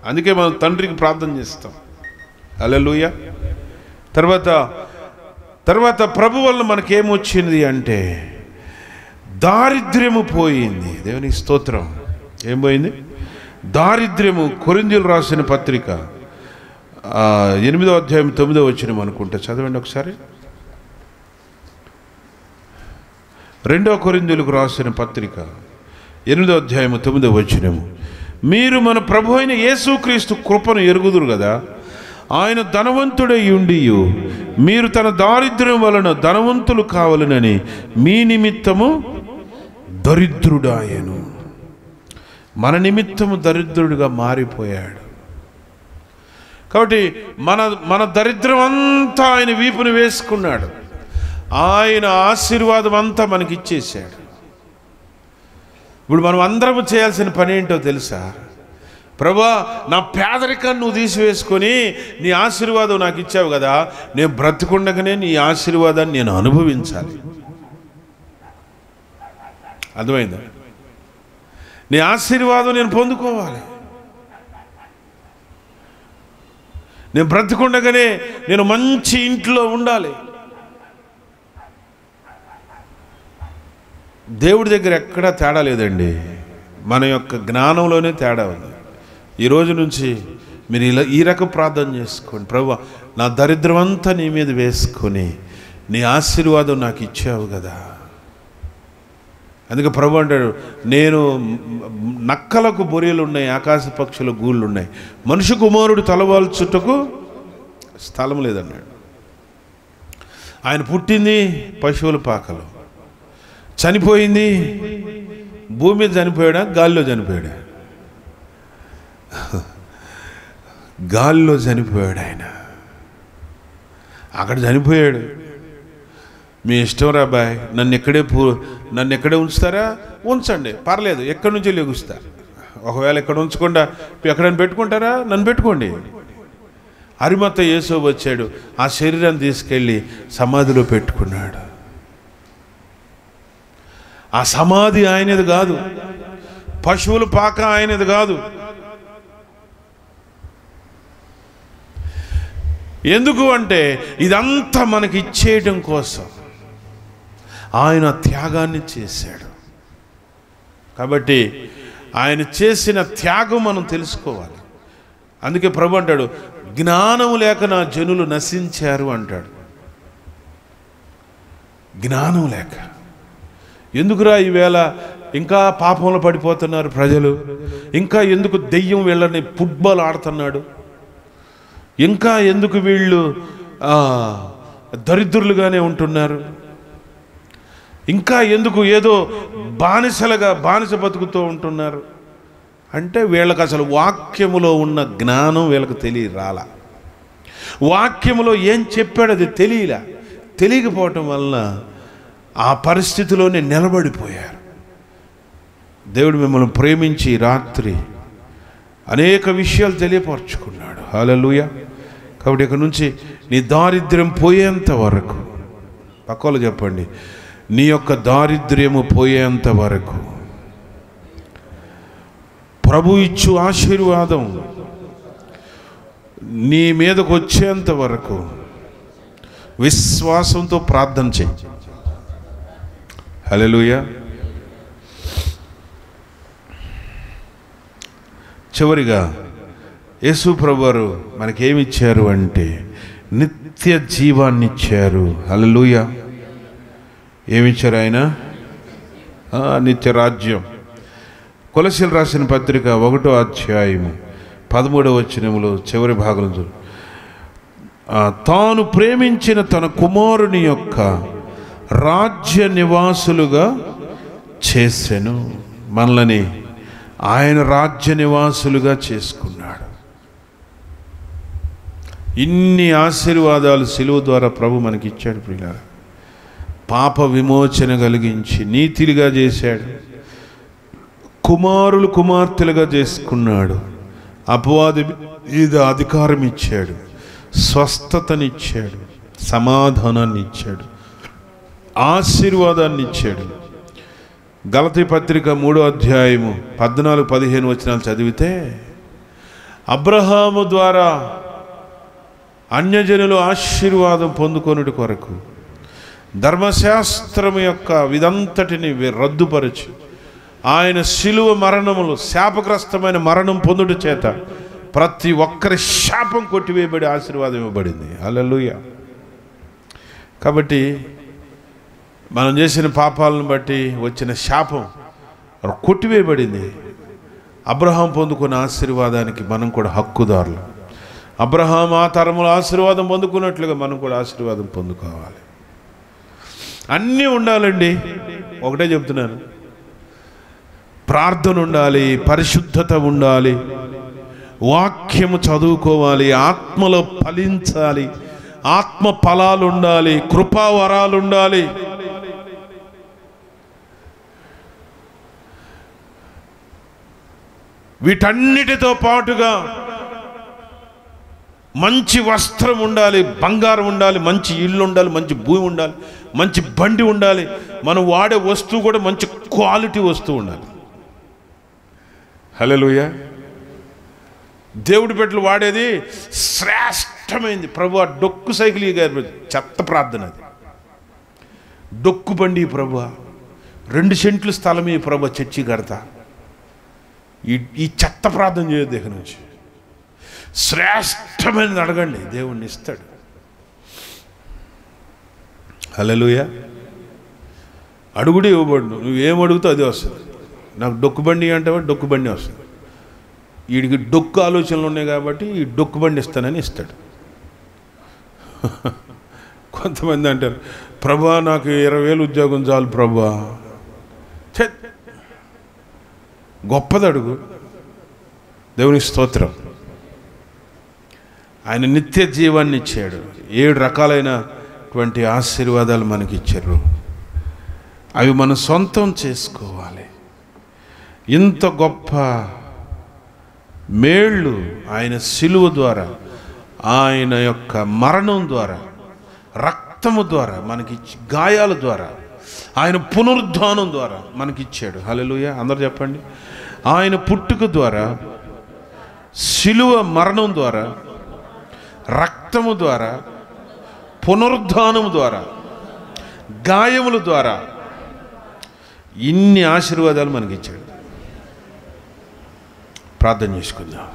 అందుకే మనం తండ్రికి ప్రార్థన చేస్తాం. హల్లెలూయా. తర్వాత ప్రభు వల్ల మనకేమొచ్చింది అంటే దారిద్ర్యము పోయింది. దేవునికి స్తోత్రం. ఏం పోయింది? దారిద్ర్యము. కొరింథీయులకు రాసిన పత్రిక 8వ అధ్యాయం 9వ వచనం అనుకుంటా, చదవండి ఒకసారి. 2వ కొరింథీయులకు రాసిన పత్రిక 8వ అధ్యాయం 9వ వచనం, మీరు మన ప్రభు అయిన యేసుక్రీస్తు కృపను ఎరుగుదురు కదా, ఆయన ధనవంతుడై ఉండి మీరు తన దారిద్ర్యం వలన ధనవంతులు కావాలనని మీ నిమిత్తము దరిద్రుడాయను. మన నిమిత్తము దరిద్రుడిగా మారిపోయాడు. కాబట్టి మన దరిద్రం అంతా ఆయన వీపును వేసుకున్నాడు. ఆయన ఆశీర్వాదం అంతా మనకి ఇచ్చేసాడు. ఇప్పుడు మనం అందరం చేయాల్సిన పని ఏంటో తెలుసా? ప్రభువా, నా పేదరికాన్ని నువ్వు తీసివేసుకొని నీ ఆశీర్వాదం నాకు ఇచ్చావు కదా, నేను బ్రతికుండగానే నీ ఆశీర్వాదాన్ని నేను అనుభవించాలి. అర్థమైందా? నీ ఆశీర్వాదం నేను పొందుకోవాలి. నేను బ్రతికుండగానే నేను మంచి ఇంట్లో ఉండాలి. దేవుడి దగ్గర ఎక్కడా తేడా లేదండి, మన యొక్క జ్ఞానంలోనే తేడా ఉంది. ఈ రోజు నుంచి మీరు ఈ రకం ప్రార్థన చేసుకోండి. ప్రభువా, నా దరిద్రం అంతా నీ మీద వేసుకొని నీ ఆశీర్వాదం నాకు ఇచ్చావు కదా. అందుకే ప్రభు అంటాడు, నేను నక్కలకు బొరియలు ఉన్నాయి, ఆకాశ పక్షుల గూళ్ళు ఉన్నాయి, మనుషు కుమారుడు తలవాల్చుటకు స్థలం లేదన్నాడు. ఆయన పుట్టింది పశువుల పాకలో, చనిపోయింది భూమి మీద చనిపోయాడా, గాలిలో చనిపోయాడా? గాలిలో చనిపోయాడు ఆయన. అక్కడ చనిపోయాడు. మీ ఇష్టం రా బాయ్, నన్ను ఎక్కడే ఉంచుతారా? ఉంచండి, పర్లేదు, ఎక్కడి నుంచి లెగుస్తా. ఒకవేళ ఎక్కడ ఉంచకుండా ఎక్కడైనా పెట్టుకుంటారా? నన్ను పెట్టుకోండి. అరిమత్త యేసు వచ్చాడు, ఆ శరీరాన్ని తీసుకెళ్ళి సమాధిలో పెట్టుకున్నాడు. ఆ సమాధి ఆయనది కాదు, పశువుల పాక ఆయనది కాదు. ఎందుకు అంటే ఇదంతా మనకి ఇచ్చేయడం కోసం ఆయన త్యాగాన్ని చేశాడు. కాబట్టి ఆయన చేసిన త్యాగం మనం తెలుసుకోవాలి. అందుకే ప్రభు అంటాడు, జ్ఞానం లేక నా జనులు నశించారు అంటాడు. జ్ఞానం లేక. ఎందుకురా ఈవేళ ఇంకా పాపంలో పడిపోతున్నారు ప్రజలు? ఇంకా ఎందుకు దెయ్యం వీళ్ళని ఫుట్బాల్ ఆడుతున్నాడు? ఇంకా ఎందుకు వీళ్ళు దరిద్రులుగానే ఉంటున్నారు? ఇంకా ఎందుకు ఏదో బానిస బతుకుతూ ఉంటున్నారు అంటే వీళ్ళకి అసలు వాక్యములో ఉన్న జ్ఞానం వీళ్ళకి రాలా. వాక్యములో ఏం చెప్పాడు అది తెలియకపోవటం వల్ల ఆ పరిస్థితిలోనే నిలబడిపోయారు. దేవుడు మిమ్మల్ని ప్రేమించి రాత్రి అనేక విషయాలు తెలియపరచుకున్నాడు. హల్లెలూయా. కాబట్టి ఇక నుంచి నీ దారిద్ర్యం పోయేంత వరకు, పక్కలో చెప్పండి, నీ యొక్క దారిద్ర్యము పోయేంత వరకు, ప్రభు ఇచ్చు ఆశీర్వాదం నీ మీదకు వచ్చేంత వరకు విశ్వాసంతో ప్రార్థన చేయి. హల్లెలూయా. చివరిగా యేసు ప్రభువారు మనకేమిచ్చారు అంటే నిత్య జీవాన్ని ఇచ్చారు. హల్లెలూయా. ఏమిచ్చారు ఆయన? నిత్య రాజ్యం. కొలస్సీయులకు రాసిన పత్రిక 1వ అధ్యాయము 13వ వచనములో చివరి భాగంలో తాను ప్రేమించిన తన కుమారుని యొక్క రాజ్య నివాసులుగా చేసెను. మనల్ని ఆయన రాజ్య నివాసులుగా చేసుకున్నాడు. ఇన్ని ఆశీర్వాదాలు సిలువ ద్వారా ప్రభు మనకి ఇచ్చాడు ప్రియులారా. పాప విమోచన కలిగించి నీతిలుగా చేశాడు, కుమారులు కుమార్తెలుగా చేసుకున్నాడు, అపవాది మీద అధికారం ఇచ్చాడు, స్వస్థతనిచ్చాడు, సమాధానాన్ని ఇచ్చాడు, ఆశీర్వాదాన్ని ఇచ్చాడు. గలతీ పత్రిక 3వ అధ్యాయము 14-15 వచనాలు చదివితే అబ్రహాము ద్వారా అన్యజనులు ఆశీర్వాదం పొందుకొనుట కొరకు ధర్మశాస్త్రము యొక్క విధంతటిని రద్దుపరిచి ఆయన శిలువ మరణములు శాపగ్రస్తమైన మరణం పొందుట చేత ప్రతి ఒక్కరి శాపం కొట్టివేయబడి ఆశీర్వాదం ఇవ్వబడింది. హల్లెలూయా. కాబట్టి మనం చేసిన పాపాలను బట్టి వచ్చిన శాపం కొట్టివేయబడింది. అబ్రహాం పొందుకున్న ఆశీర్వాదానికి మనం కూడా హక్కుదారులు. అబ్రహాం ఆ తరముల ఆశీర్వాదం పొందుకున్నట్లుగా మనం కూడా ఆశీర్వాదం పొందుకోవాలి. అన్నీ ఉండాలండి. ఒకటే చెప్తున్నాను, ప్రార్థన ఉండాలి, పరిశుద్ధత ఉండాలి, వాక్యము చదువుకోవాలి, ఆత్మలో ఫలించాలి, ఆత్మ ఫలాలు ఉండాలి, కృపావరాలు ఉండాలి. వీటన్నిటితో పాటుగా మంచి వస్త్రం ఉండాలి, బంగారం ఉండాలి, మంచి ఇల్లు ఉండాలి, మంచి భూమి ఉండాలి, మంచి బండి ఉండాలి, మనం వాడే వస్తువు కూడా మంచి క్వాలిటీ వస్తువు ఉండాలి. హల్లెలూయా. దేవుడి బిడ్డలు వాడేది శ్రేష్టమైంది. ప్రభు డొక్కు సైకిల్ గారి చెత్త ప్రార్థన అది. డొక్కు బండి ప్రభు, 2 సెంట్లు స్థలం ఈ ప్రభు, చర్చి కడతా. ఈ చెత్త ప్రార్థన చేయదు. దగ్గర నుంచి శ్రేష్టమైనది అడగండి, దేవుణ్ణి ఇస్తాడు. హల్లెలూయా. అడుగుడు ఇవ్వబడు. నువ్వేం అడుగుతావు అదే వస్తుంది. నాకు డొక్కు బండి అంటే డొక్కు బండి వస్తుంది. వీడికి డొక్కు ఆలోచనలు ఉన్నాయి కాబట్టి ఈ డొక్కు బండి ఇస్తానని ఇస్తాడు. కొంతమంది అంటారు, ప్రభా నాకు 20,000 ఉద్యోగం చాలు ప్రభా. గొప్పది అడుగు. దేవునికి స్తోత్రం. ఆయన నిత్య జీవాన్ని ఇచ్చాడు. 7 రకాలైనటువంటి ఆశీర్వాదాలు మనకి ఇచ్చారు. అవి మనం సొంతం చేసుకోవాలి. ఇంత గొప్ప మేళ్ళు ఆయన శిలువ ద్వారా, ఆయన యొక్క మరణం ద్వారా, రక్తము ద్వారా మనకిచ్చి, గాయాల ద్వారా, ఆయన పునరుద్ధానం ద్వారా మనకిచ్చాడు. హల్లెలూయా. అందరూ చెప్పండి. ఆయన పుట్టుక ద్వారా, శిలువ మరణం ద్వారా, రక్తము ద్వారా, పునరుద్ధానము ద్వారా, గాయముల ద్వారా ఇన్ని ఆశీర్వాదాలు మనకిచ్చాడు. ప్రార్థన చేసుకుందాం.